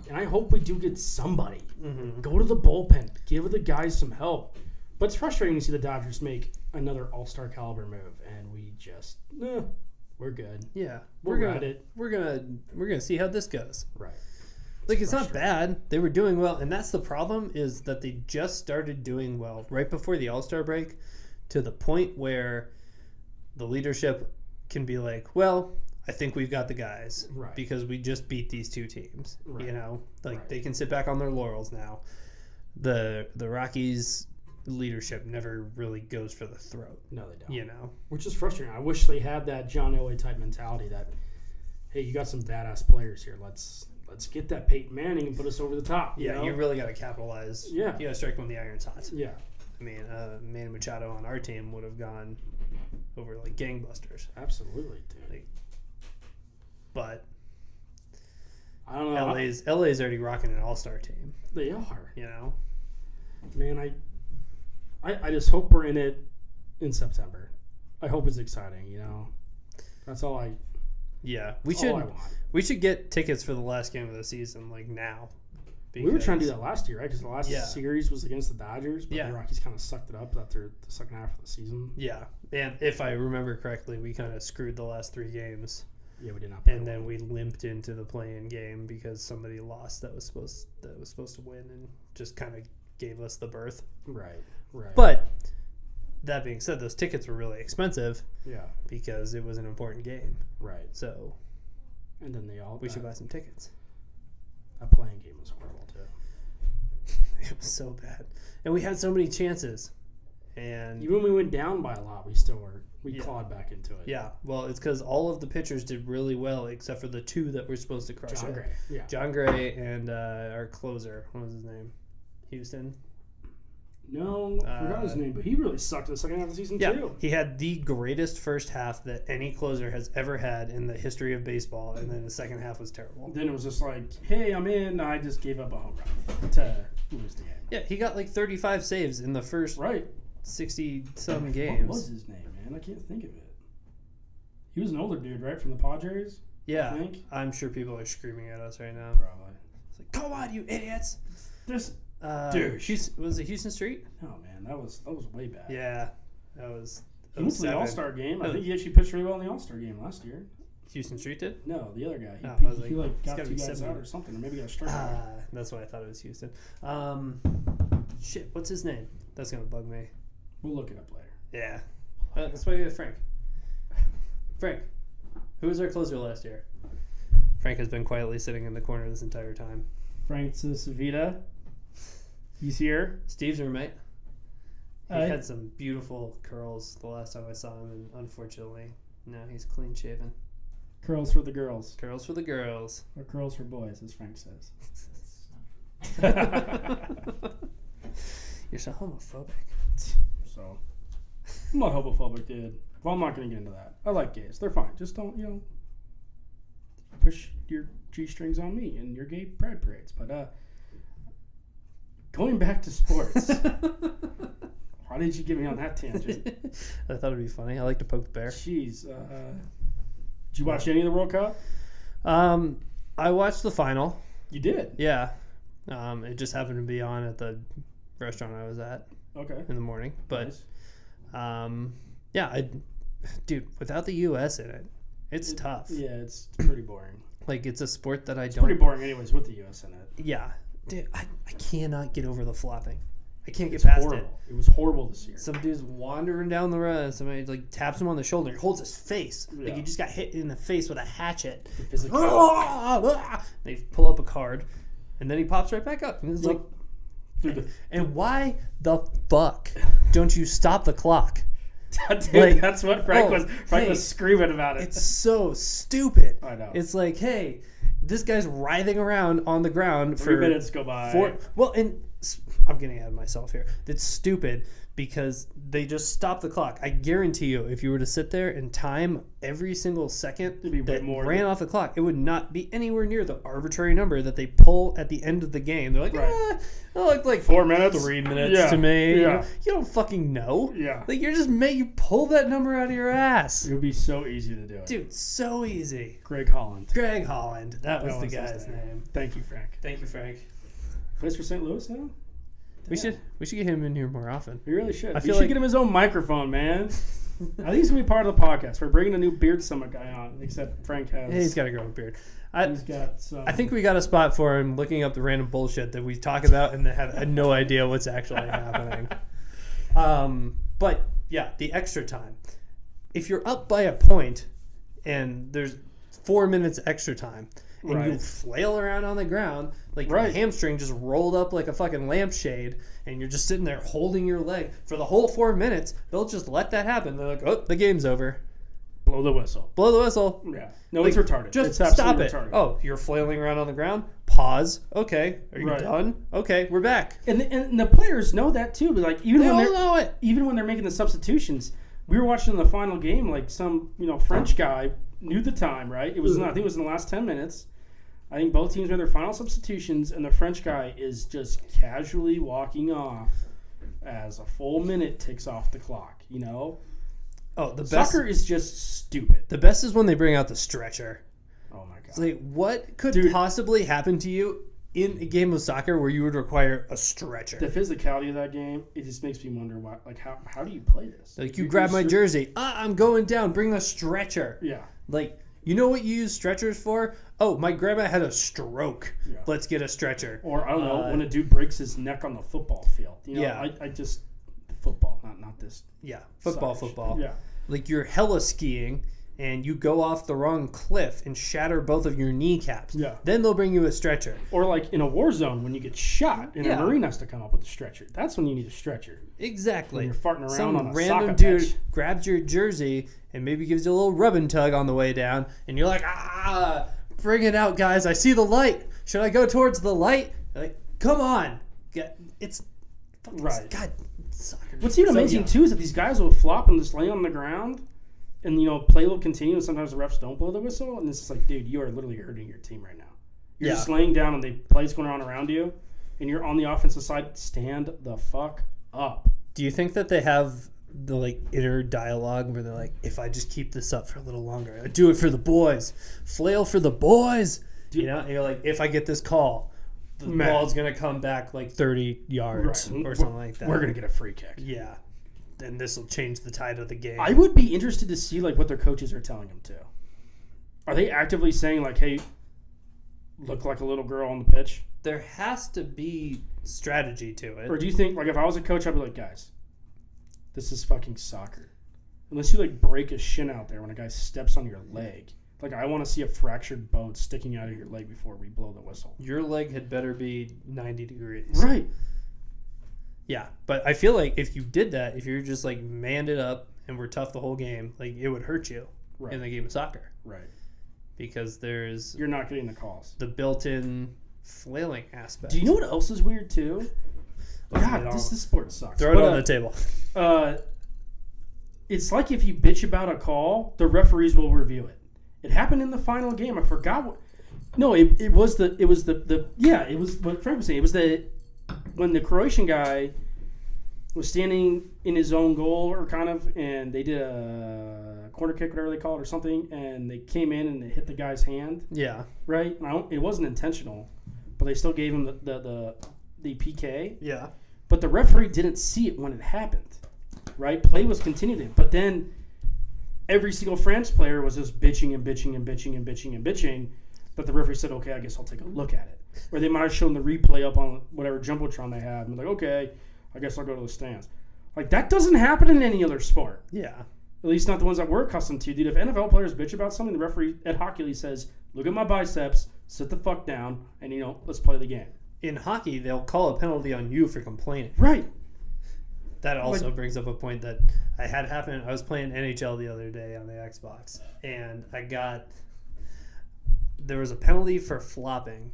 And I hope we do get somebody. Mm-hmm. Go to the bullpen. Give the guys some help. But it's frustrating to see the Dodgers make another all-star caliber move, and we just, we're good. Yeah. We're at it. We're gonna see how this goes. Right. Like, it's not bad. They were doing well, and that's the problem, is that they just started doing well right before the All-Star break, to the point where the leadership can be like, well, I think we've got the guys. Right. Because we just beat these 2 teams. Right. Right. They can sit back on their laurels now. The Rockies leadership never really goes for the throat. No, they don't. Which Which is frustrating. I wish they had that John Elway type mentality that, hey, you got some badass players here. Let's get that Peyton Manning and put us over the top. you really got to capitalize. Yeah. You got to strike when the iron's hot. Yeah. I mean, Manny Machado on our team would have gone over like gangbusters. Absolutely, dude. But I don't know. LA's already rocking an all-star team. They are. Man, I just hope we're in it in September. I hope it's exciting, That's all I want. We should get tickets for the last game of the season, like, now. We were trying to do that last year, right? Because the last Yeah. series was against the Dodgers, but Yeah. the Rockies kind of sucked it up after the second half of the season. Yeah, and if I remember correctly, we kind of screwed the last 3 games, Yeah, we did not. and then we limped into the play-in game because somebody lost that was supposed to win, and just kind of gave us the berth. Right. But that being said, those tickets were really expensive Yeah. because it was an important game. Right. So And then we should buy some tickets. That playing game was horrible too. It was so bad, and we had so many chances. And Even when we went down by a lot, we still were. We Yeah. clawed back into it. yeah, well, it's because all of the pitchers did really well except for the 2 that were supposed to crush John it. Gray. Yeah. John Gray and our closer. What was his name? Houston. No, I forgot his name, but he really sucked in the second half of the season too. He had the greatest first half that any closer has ever had in the history of baseball, and then the second half was terrible. Then it was just like, hey, I'm in. I just gave up a home run to lose the game. Yeah, he got like 35 saves in the first Right. 60-some games. What was his name, man? I can't think of it. He was an older dude, right, from the Padres? Yeah, I think. I'm sure people are screaming at us right now. Probably. It's like, come on, you idiots! This. Dude, was it Houston Street? Oh man, that was way bad. Yeah, that was. He went to the 07. All-Star game. I Oh. think he actually pitched really well in the All-Star game last year. Houston Street did. No, the other guy. He, Oh, he, I was he like, it's got gotta 2 be guys 7. out or something, or maybe got a strikeout. That's why I thought it was Houston. Shit, what's his name? That's gonna bug me. We'll look it up later. Yeah, that's why we have Frank. Frank, who was our closer last year? Frank has been quietly sitting in the corner this entire time. Francis Vita. He's here. Steve's roommate. He Hi. had some beautiful curls the last time I saw him, and unfortunately, now he's clean shaven. Curls for the girls. Curls for the girls. Or curls for boys, as Frank says. You're so homophobic. So, I'm not homophobic, dude. Well, I'm not going to get into that. I like gays. They're fine. Just don't, push your G-strings on me and your gay pride parades. But, going back to sports. Why did you get me on that tangent? I thought it'd be funny. I like to poke the bear. Jeez. you watch any of the World Cup? I watched the final. You did? Yeah. It just happened to be on at the restaurant I was at Okay. in the morning. But, Nice. yeah, dude, without the U.S. in it, it's tough. Yeah, it's pretty boring. Like, it's a sport that I It's don't... pretty boring anyways with the U.S. in it. Yeah. Dude, I cannot get over the flopping. I can't get It's past horrible. it. It was horrible this year. Some dude's wandering down the road and somebody, like, taps him on the shoulder. He holds his face. Yeah. Like, he just got hit in the face with a hatchet. Physically. They pull up a card, and then he pops right back up. And it's like... Dude, And why the fuck don't you stop the clock? dude, Like, that's what Frank hey, was screaming about it. It's so stupid. I know. It's like, hey, this guy's writhing around on the ground 3 for minutes go by. I'm getting ahead of myself here. It's stupid because they just stop the clock. I guarantee you, if you were to sit there and time every single second It'd be way that more ran than- off the clock, it would not be anywhere near the arbitrary number that they pull at the end of the game. They're like, Right. it looked like 4 minutes? 3 minutes Yeah. to me. You Yeah. know, you don't fucking know. Yeah. Like, you're just you pull that number out of your ass. It would be so easy to do it. Dude, so easy. Greg Holland. Greg Holland. That was the his guy's name. Thank you, Frank. Thank you, Frank. Plays for St. Louis now? We should get him in here more often. We really should. I We feel should like- get him his own microphone, man. I think he's going to be part of the podcast. We're bringing a new Beard Summit guy on, except Frank has. He's got to grow a beard. He's got some. I think we got a spot for him looking up the random bullshit that we talk about and have no idea what's actually happening. But yeah, the extra time. If you're up by a point and there's 4 minutes extra time and you Right. flail around on the ground like Right. your hamstring just rolled up like a fucking lampshade and you're just sitting there holding your leg for the whole 4 minutes, they'll just let that happen. They're like, oh, the game's over. Blow the whistle. Blow the whistle. Yeah. No, Like, it's retarded. Just it's stop absolutely it. retarded. Oh, you're flailing around on the ground? Pause. Okay. Are you Right. done? Okay, we're back. And the players know that too. But like even They when all they're know it. even when they're making the substitutions, we were watching the final game. Like some French guy knew the time. Right? It was I think it was in the last 10 minutes. I think both teams made their final substitutions, and the French guy is just casually walking off as a full minute ticks off the clock. Oh, the best. Soccer is just stupid. The best is when they bring out the stretcher. Oh my god. It's like, what could Dude. possibly happen to you in a game of soccer where you would require a stretcher? The physicality of that game, it just makes me wonder why. Like how do you play this? Like, you grab my jersey. I'm going down. Bring a stretcher. Yeah. Like, you know what you use stretchers for? Oh, my grandma had a stroke. Yeah. Let's get a stretcher. Or I don't know, when a dude breaks his neck on the football field. Yeah. I just football, not this. Yeah, football. Yeah. Like, you're hella skiing and you go off the wrong cliff and shatter both of your kneecaps. Yeah. Then they'll bring you a stretcher. Or like in a war zone when you get shot and Yeah. a Marine has to come up with a stretcher. That's when you need a stretcher. Exactly. When you're farting around Some on a random soccer dude pitch. grabs your jersey and maybe gives you a little rub and tug on the way down, and you're like, bring it out, guys. I see the light. Should I go towards the light? Like, come on. It's fucking, Right. God, soccer. What's even amazing too is that these guys will flop and just lay on the ground and play will continue and sometimes the refs don't blow the whistle and it's just like, dude, you are literally hurting your team right now. You're Yeah. just laying down and the play's going on around you and you're on the offensive side. Stand the fuck up. Do you think that they have the inner dialogue where they're like, if I just keep this up for a little longer, I do it for the boys, flail for the boys, and you're like, if I get this call, the Man. ball's gonna come back 30 yards Right. or something like that. We're gonna get a free kick. Yeah, then this will change the tide of the game. I would be interested to see what their coaches are telling them to. Are they actively saying hey, look like a little girl on the pitch? There has to be strategy to it. Or do you think if I was a coach, I'd be like, guys, this is fucking soccer. Unless you break a shin out there when a guy steps on your leg. I want to see a fractured bone sticking out of your leg before we blow the whistle. Your leg had better be 90 degrees. Right. Yeah, but I feel like if you did that, if you're just manned it up and were tough the whole game, it would hurt you Right. in the game of soccer Right. because there's You're not getting the calls. the built-in flailing aspect. Do you know what else is weird too? God, it this sport sucks. Throw it But, on the table. It's like if you bitch about a call, the referees will review it. It happened in the final game. I forgot what. No, it was what Frank was saying. It was when the Croatian guy was standing in his own goal or kind of, and they did a corner kick, whatever they call it, or something, and they came in and they hit the guy's hand, Yeah. right? And it wasn't intentional, but they still gave him the PK. Yeah. But the referee didn't see it when it happened, right? Play was continued, but then every single France player was just bitching and bitching and bitching and bitching and bitching. But the referee said, "Okay, I guess I'll take a look at it." Or they might have shown the replay up on whatever jumbotron they have, and be like, "Okay, I guess I'll go to the stands." Like that doesn't happen in any other sport. Yeah. At least not the ones that we're accustomed to, dude. If NFL players bitch about something, the referee at Hockey League says, "Look at my biceps, sit the fuck down, and let's play the game." In hockey, they'll call a penalty on you for complaining. Right. That also brings up a point that I had happen. I was playing NHL the other day on the Xbox, and there was a penalty for flopping,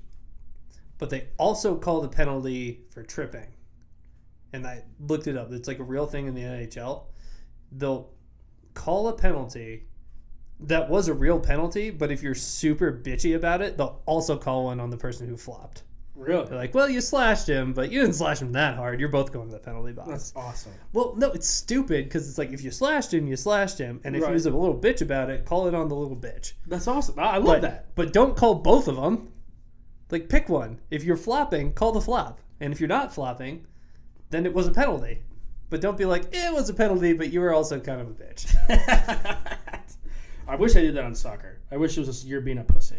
but they also called a penalty for tripping. And I looked it up. It's like a real thing in the NHL. They'll call a penalty that was a real penalty, but if you're super bitchy about it, they'll also call one on the person who flopped. Really? They're like, well, you slashed him, but you didn't slash him that hard. You're both going to the penalty box. That's awesome. Well, no, it's stupid because it's like if you slashed him, you slashed him. And if Right. he was a little bitch about it, call it on the little bitch. That's awesome. I love that. But don't call both of them. Like, pick one. If you're flopping, call the flop. And if you're not flopping, then it was a penalty. But don't be like, it was a penalty, but you were also kind of a bitch. I wish I did that on soccer. I wish it was just you're being a pussy.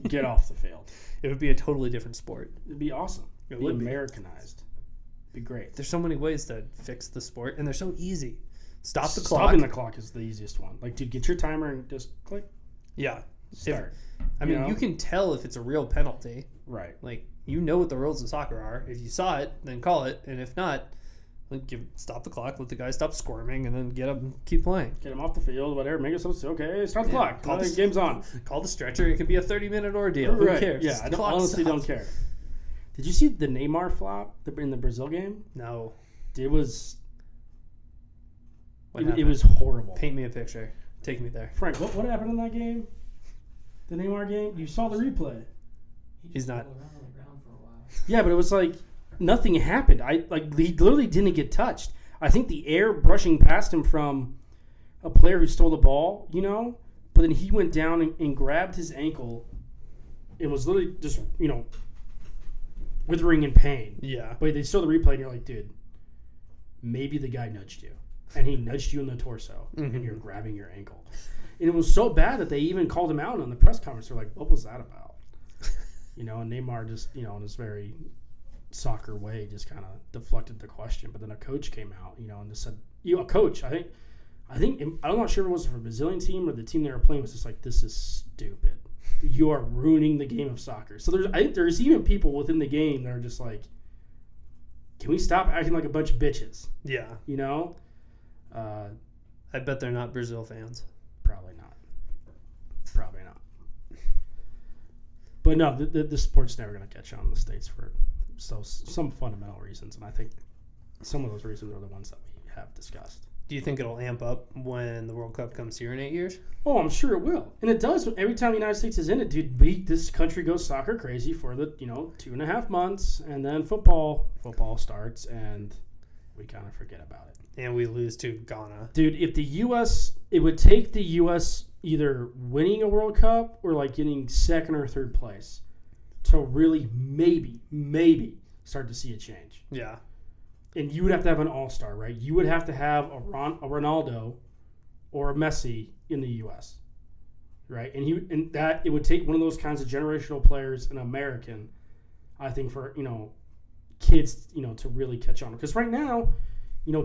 Get off the field. It would be a totally different sport. It'd be awesome. It Be would be. Americanized. Be great. There's so many ways to fix the sport, and they're so easy. Stop the clock. Stopping the clock is the easiest one. Like, dude, get your timer and just click. Yeah. Start. I mean, you can tell if it's a real penalty. Right. Like, you know what the rules of soccer are. If you saw it, then call it. And if not, stop the clock, let the guy stop squirming, and then get up and keep playing. Get him off the field, whatever. Make it so okay. Start the Yeah, clock. The game's on. Call the stretcher. It could be a 30-minute ordeal. Right. Who cares? Yeah, I Clock honestly stops. don't care. Did you see the Neymar flop in the Brazil game? No. It was. What It happened? was horrible. Paint me a picture. Take me there. Frank, what happened in that game? The Neymar game? You saw the replay. He's not. Rolled around on the ground for a while. Yeah, but it was like nothing happened. He literally didn't get touched. I think the air brushing past him from a player who stole the ball, but then he went down and grabbed his ankle. It was literally just, withering in pain. Yeah. But they saw the replay and you're like, dude, maybe the guy nudged you. And he nudged you in the torso and you're grabbing your ankle. And it was so bad that they even called him out on the press conference. They're like, what was that about? And Neymar just, in his very soccer way, just kind of deflected the question. But then a coach came out, and just said, a coach, I'm not sure if it was for a Brazilian team or the team they were playing was just like, this is stupid. You are ruining the game of soccer. So I think there's even people within the game that are just like, can we stop acting like a bunch of bitches? Yeah. I bet they're not Brazil fans. Probably not. But no, the sport's never going to catch on in the States for some fundamental reasons. And I think some of those reasons are the ones that we have discussed. Do you think it'll amp up when the World Cup comes here in 8 years? Oh, I'm sure it will. And it does. Every time the United States is in it, dude, this country goes soccer crazy for the, 2.5 months. And then football starts and we kind of forget about it. And we lose to Ghana. Dude, if the U.S., it would take the U.S. either winning a World Cup or like getting second or third place to really maybe start to see a change. Yeah. And you would have to have an all-star, right? You would have to have a Ronaldo or a Messi in the U.S., right? And that it would take one of those kinds of generational players, an American, I think, for kids, to really catch on. Because right now,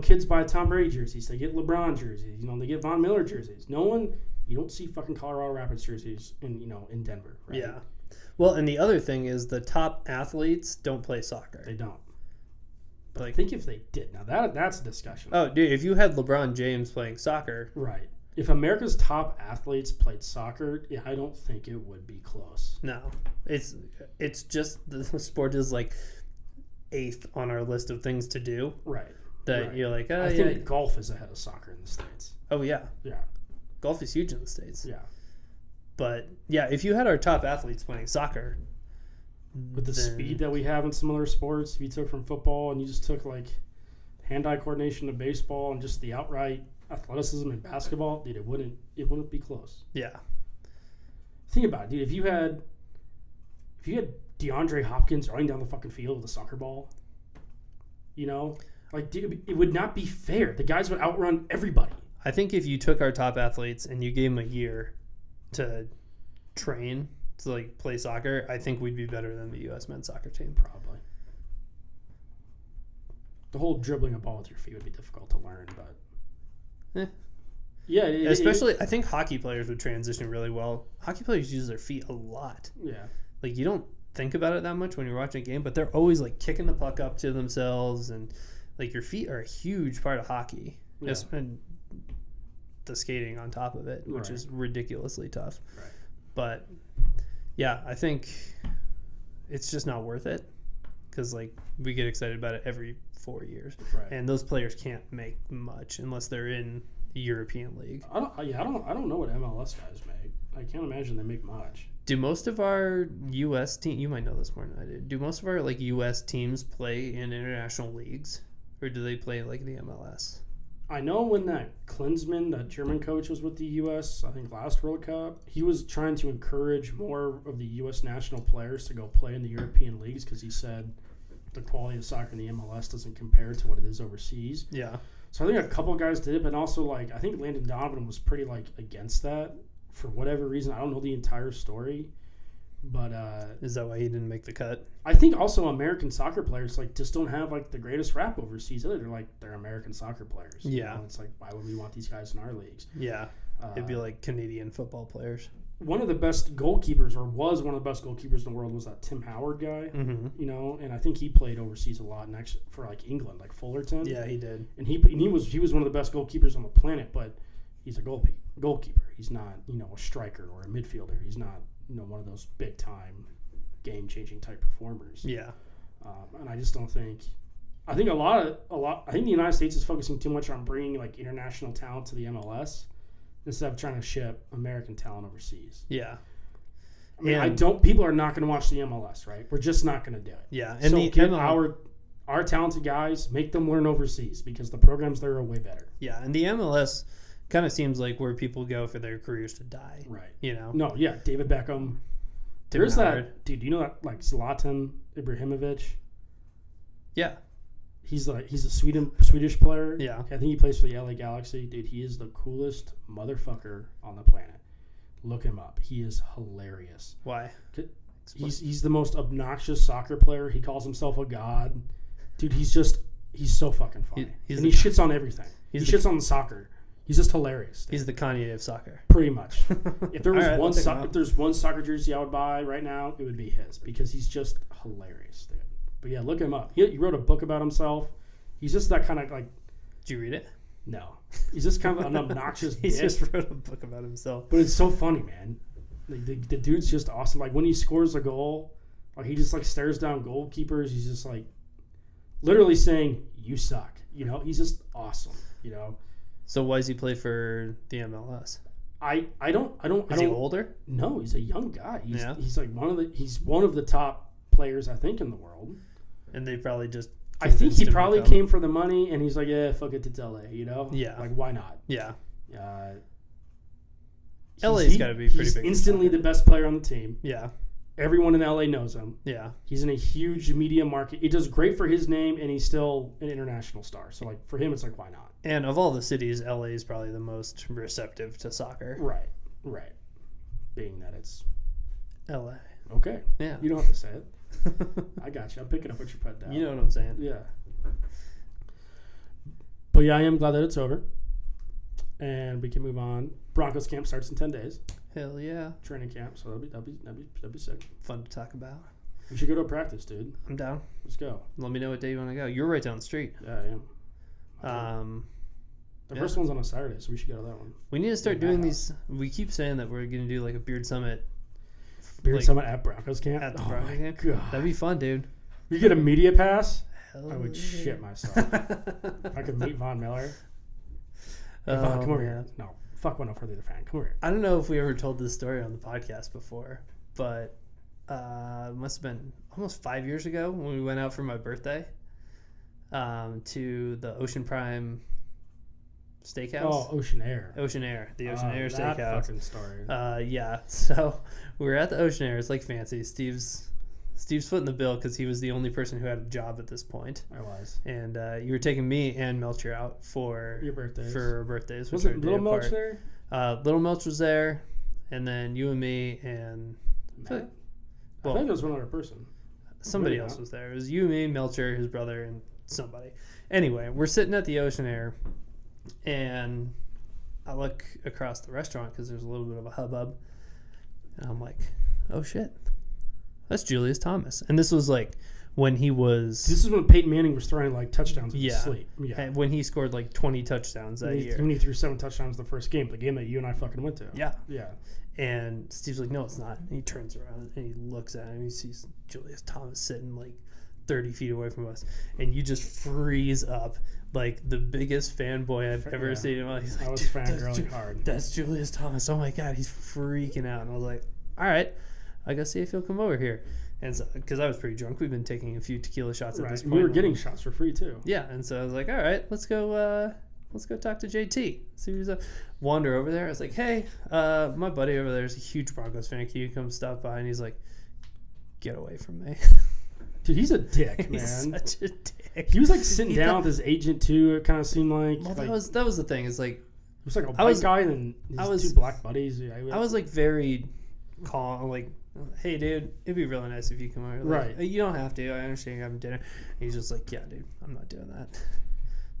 kids buy Tom Brady jerseys, they get LeBron jerseys, they get Von Miller jerseys. You don't see fucking Colorado Rapids jerseys in Denver, right? Yeah. Well, and the other thing is the top athletes don't play soccer. They don't. But Like, I think if they did, now that's a discussion. oh, dude, if you had LeBron James playing soccer, Right. If America's top athletes played soccer, I don't think it would be close. no. It's just the sport is like 8th on our list of things to do. Right. That Right. you're like, I think golf is ahead of soccer in the States. oh yeah, Yeah. golf is huge in the States. Yeah. But yeah, if you had our top athletes playing soccer, With the then- speed that we have in some other sports, if you took from football and you just took like hand-eye coordination of baseball and just the outright athleticism in basketball, dude, it wouldn't be close. Yeah. Think about it, dude. If you had DeAndre Hopkins running down the fucking field with a soccer ball, you know, like, dude, it would not be fair. The guys would outrun everybody. I think if you took our top athletes and you gave them a year to train to like play soccer, I think we'd be better than the U.S. men's soccer team. Probably. The whole dribbling a ball with your feet would be difficult to learn, but yeah, especially I think hockey players would transition really well. Hockey players use their feet a lot. Yeah, like you don't think about it that much when you're watching a game, but they're always like kicking the puck up to themselves, and like your feet are a huge part of hockey. Yeah. And the skating on top of it, which is ridiculously tough. Right. But yeah, I think it's just not worth it because like we get excited about it every 4 years, Right. and those players can't make much unless they're in the European League. I don't know what MLS guys make. I can't imagine they make much. Do most of our U.S. team? You might know this more than I do. Do most of our like U.S. teams play in international leagues, or do they play like the MLS? I know when that Klinsmann, that German coach, was with the U.S., I think last World Cup, he was trying to encourage more of the U.S. national players to go play in the European leagues because he said the quality of soccer in the MLS doesn't compare to what it is overseas. Yeah. So I think a couple guys did it, but also like I think Landon Donovan was pretty like against that for whatever reason. I don't know the entire story, but Is that why he didn't make the cut? I think also American soccer players like just don't have like the greatest rap overseas either. They're American soccer players. Yeah. You know, it's like, why would we want these guys in our leagues? Yeah. It'd be like Canadian football players. One of the best goalkeepers, or was one of the best goalkeepers in the world, was that Tim Howard guy. Mm-hmm. You know, and I think he played overseas a lot next for like England, like Fullerton. Yeah, he did. And he was one of the best goalkeepers on the planet, but he's a goalkeeper. He's not, you know, a striker or a midfielder. He's not, you know, one of those big time, game changing type performers. Yeah. And I just don't think. I think I think the United States is focusing too much on bringing like international talent to the MLS instead of trying to ship American talent overseas. Yeah. I mean, people are not going to watch the MLS, right? We're just not going to do it. Yeah. And so get our talented guys, make them learn overseas because the programs there are way better. Yeah, and the MLS kind of seems like where people go for their careers to die. Right. You know? No, yeah, David Beckham. Tim There's Howard. that dude, you know that like Zlatan Ibrahimovic? Yeah. He's a Swedish player. Yeah. I think he plays for the LA Galaxy. Dude, he is the coolest motherfucker on the planet. Look him up. He is hilarious. Why? He's the most obnoxious soccer player. He calls himself a god. Dude, he's so fucking funny. He shits on everything. He shits on the soccer. He's just hilarious. Dude. He's the Kanye of soccer. Pretty much. If there was if there's one soccer jersey I would buy right now, it would be his because he's just hilarious, dude. But yeah, look him up. He wrote a book about himself. He's just that kind of like. Did you read it? No, he's just kind of an obnoxious. He just wrote a book about himself. But it's so funny, man. Like, the dude's just awesome. Like when he scores a goal, like he just like stares down goalkeepers. He's just like literally saying, "You suck." You know, he's just awesome. You know. So why does he play for the MLS? I don't. Is he older? No, he's a young guy. Yeah. He's like he's one of the top players I think in the world. And they probably just. I think he probably came for the money, and he's like, "Yeah, fuck it, it's LA." You know? Yeah. Like, why not? Yeah. LA's got to be pretty big. He's instantly the best player on the team. Yeah. Everyone in LA knows him. Yeah. He's in a huge media market. It does great for his name, and he's still an international star. So, like, for him, it's like, why not? And of all the cities, LA is probably the most receptive to soccer. Right. Being that it's LA. Okay. Yeah. You don't have to say it. I got you. I'm picking up what you're putting down. You know what I'm saying? Yeah. But yeah, I am glad that it's over, and we can move on. Broncos camp starts in 10 days. Hell yeah. Training camp, so that'll be sick. Fun to talk about. We should go to a practice, dude. I'm down. Let's go. Let me know what day you want to go. You're right down the street. Yeah, I am. The first one's on a Saturday, so we should go to that one. We need to start doing these. We keep saying that we're going to do like a beard summit. Beard summit at Broncos camp? At the Broncos camp? God. That'd be fun, dude. You get a media pass? Hell I would yeah. shit myself. If I could meet Von Miller. Hey, Von, come over here. No, fuck one over the fan. Come over here. I don't know if we ever told this story on the podcast before, but it must have been almost 5 years ago when we went out for my birthday. to the Ocean Prime Steakhouse. Oh, Ocean Air. Ocean Air, the Ocean Air that Steakhouse. fucking story. Yeah. So we were at the Ocean Air. It's like fancy. Steve's footing the bill because he was the only person who had a job at this point. I was. And you were taking me and Melcher out for Your birthdays. For our birthdays. Was which are it a day Little Milch apart. there? Little Milch was there, and then you and me and Matt? well, I think it was one other person. somebody Maybe else not. was there. It was you, me, Melcher, his brother, and somebody. Anyway, we're sitting at the Ocean Air, and I look across the restaurant because there's a little bit of a hubbub, and I'm like, oh shit, that's Julius Thomas. And this was like when he was This is when Peyton Manning was throwing like touchdowns in his Yeah. sleep. Yeah. when he scored like 20 touchdowns that When year. he threw 7 touchdowns the first game, the game that you and I fucking went to. Yeah. Yeah. And Steve's like, no, it's not. And he turns around and he looks at him. And he sees Julius Thomas sitting like 30 feet away from us. And you just freeze up like the biggest fanboy I've ever Yeah. seen in my life. He's like, I was "Dude, fangirling hard. that's Julius Thomas. Oh my God, he's freaking out. And I was like, all right, I gotta see if he'll come over here. And so, because I was pretty drunk, we've been taking a few tequila shots at this Right. point. We were getting shots for free too. Yeah, and so I was like, all right, let's go talk to JT. See who's up. Wander over there. I was like, hey, my buddy over there is a huge Broncos fan. Can you come stop by? And he's like, get away from me. Dude, he's a dick, He's man. such a dick. He was like sitting He down thought- with his agent too. It kind of seemed like. Well, like that was the thing. It's like it was like a I white was- guy and his I was- two black buddies. Yeah, I was like very calm, like, hey, dude, it'd be really nice if you come over. Like, Right. You don't have to. I understand you're having dinner. And he's just like, yeah, dude, I'm not doing that.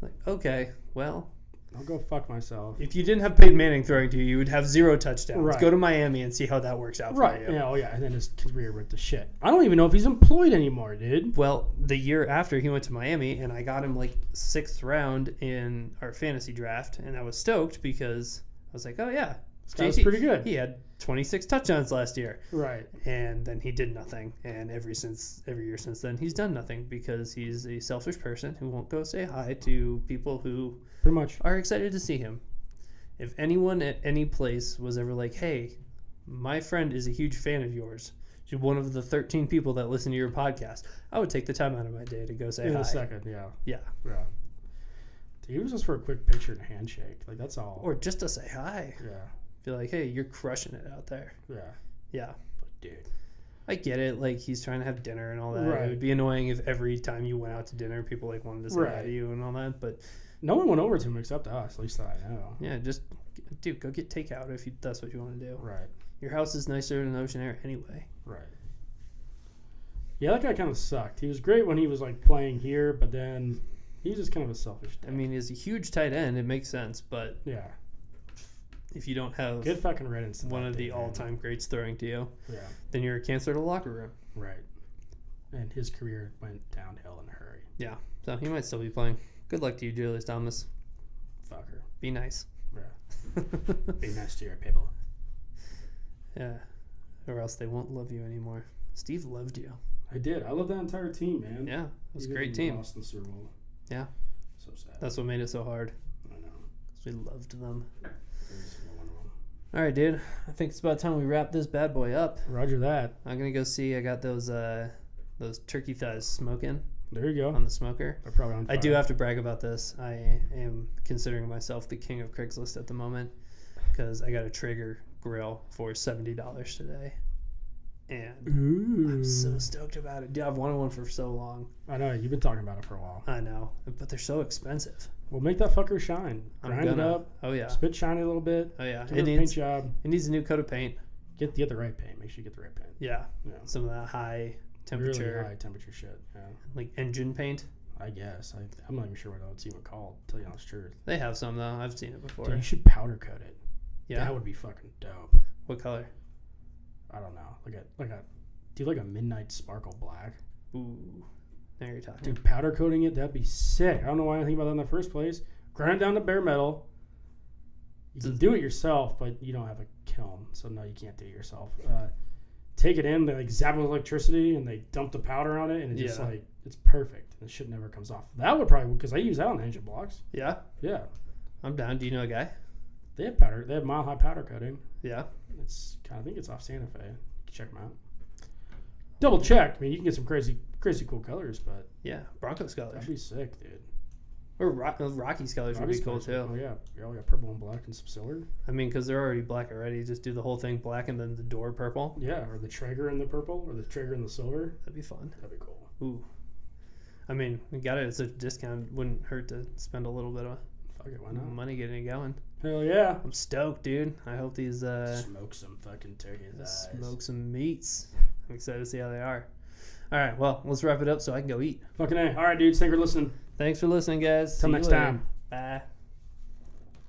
Like, okay, well, I'll go fuck myself. if you didn't have Peyton Manning throwing to you, you would have 0 touchdowns. Right. Go to Miami and see how that works out Right. for you. Yeah. Oh yeah. And then his career went to shit. I don't even know if he's employed anymore, dude. Well, the year after he went to Miami, and I got him like 6th round in our fantasy draft, and I was stoked because I was like, oh yeah, This guy's JT, pretty good. He had 26 touchdowns last year. Right. And then he did nothing. And every year since then, he's done nothing because he's a selfish person who won't go say hi to people who Pretty much. are excited to see him. If anyone at any place was ever like, hey, my friend is a huge fan of yours, she's one of the 13 people that listen to your podcast, I would take the time out of my day to go say In hi. a second. Yeah. Yeah. Yeah. Dude, it was just for a quick picture and a handshake. Like that's all. Or just to say hi. Yeah. Be like, hey, you're crushing it out there. Yeah. Yeah. But dude. I get it. Like, he's trying to have dinner and all that. Right. It would be annoying if every time you went out to dinner, people like wanted to say hi Right. to you and all that. But No one went over to him except us, at least that I know. yeah, just, dude, go get takeout if that's what you want to do. Right. Your house is nicer than Ocean Air anyway. Right. Yeah, that guy kind of sucked. He was great when he was like playing here, but then he was just kind of a selfish dick. I mean, he's a huge tight end. It makes sense. But yeah. if you don't have Good fucking riddance. to one that of the dude, man. all-time greats throwing to you, Yeah. then you're a cancer to the locker room. Right. And his career went downhill in a hurry. Yeah. So he might still be playing. Good luck to you, Julius Thomas. Fucker. Be nice. Yeah. Be nice to your people. Yeah. Or else they won't love you anymore. Steve loved you. I did. I love that entire team, man. Yeah. It was a Even great when we team. Lost in the Super Bowl. Yeah. So sad. That's what made it so hard. I know. 'Cause we loved them. Every single one of them. All right, dude. I think it's about time we wrap this bad boy up. Roger that. I'm gonna go see. I got those turkey thighs smoking There you go. on the smoker. They're probably on fire. I do have to brag about this. I am considering myself the king of Craigslist at the moment because I got a Traeger grill for $70 today, and Ooh. I'm so stoked about it. Dude, I've wanted one for so long. I know. You've been talking about it for a while. I know, but they're so expensive. Well, make that fucker shine. I'm Grind it gonna. up. Oh yeah. Spit shiny a little bit. Oh yeah. Do It a paint needs job. a new coat of paint. Get the right paint. Make sure you get the right paint. Yeah. Yeah. Some of that high temperature, Really high temperature shit. Yeah. like engine paint. I guess. I'm not even sure what it's even called. To tell you the honest truth. They have some though. I've seen it before. Dude, you should powder coat it. Yeah. That would be fucking dope. What color? I don't know. Do like a midnight sparkle black. Ooh. Now you're talking. Dude, powder coating it, that'd be sick. I don't know why I didn't think about that in the first place. Grind it down to bare metal. You can do it yourself, but you don't have a kiln, so no, you can't do it yourself. Take it in, they like zap it with electricity, and they dump the powder on it, and it just Yeah. like it's perfect. And the shit never comes off. That would probably because I use that on engine blocks. Yeah. Yeah, I'm down. Do you know a guy? they have powder. They have mile high powder coating. Yeah. I think it's off Santa Fe. You can check them out. Double check. I mean, you can get some crazy cool colors, but Yeah, Bronco Scholars. that'd be sick, dude. Or Rocky Scholars would be Rocky cool Scholars. too. Oh yeah, we all got purple and black and some silver. I mean, because they're already black already. Just do the whole thing black and then the door purple. Yeah, or the Traeger in the purple, or the Traeger in the silver. That'd be fun. That'd be cool. Ooh. I mean, we got it at such a discount. Wouldn't hurt to spend a little bit of Fuck it, why not? money getting it going. Hell yeah. I'm stoked, dude. I hope these Smoke some fucking turkey thighs. smoke some meats. I'm excited to see how they are. All right, well, let's wrap it up so I can go eat. Fucking A. All right, dudes. Thanks for listening. Thanks for listening, guys. Till See you next later. time. Bye.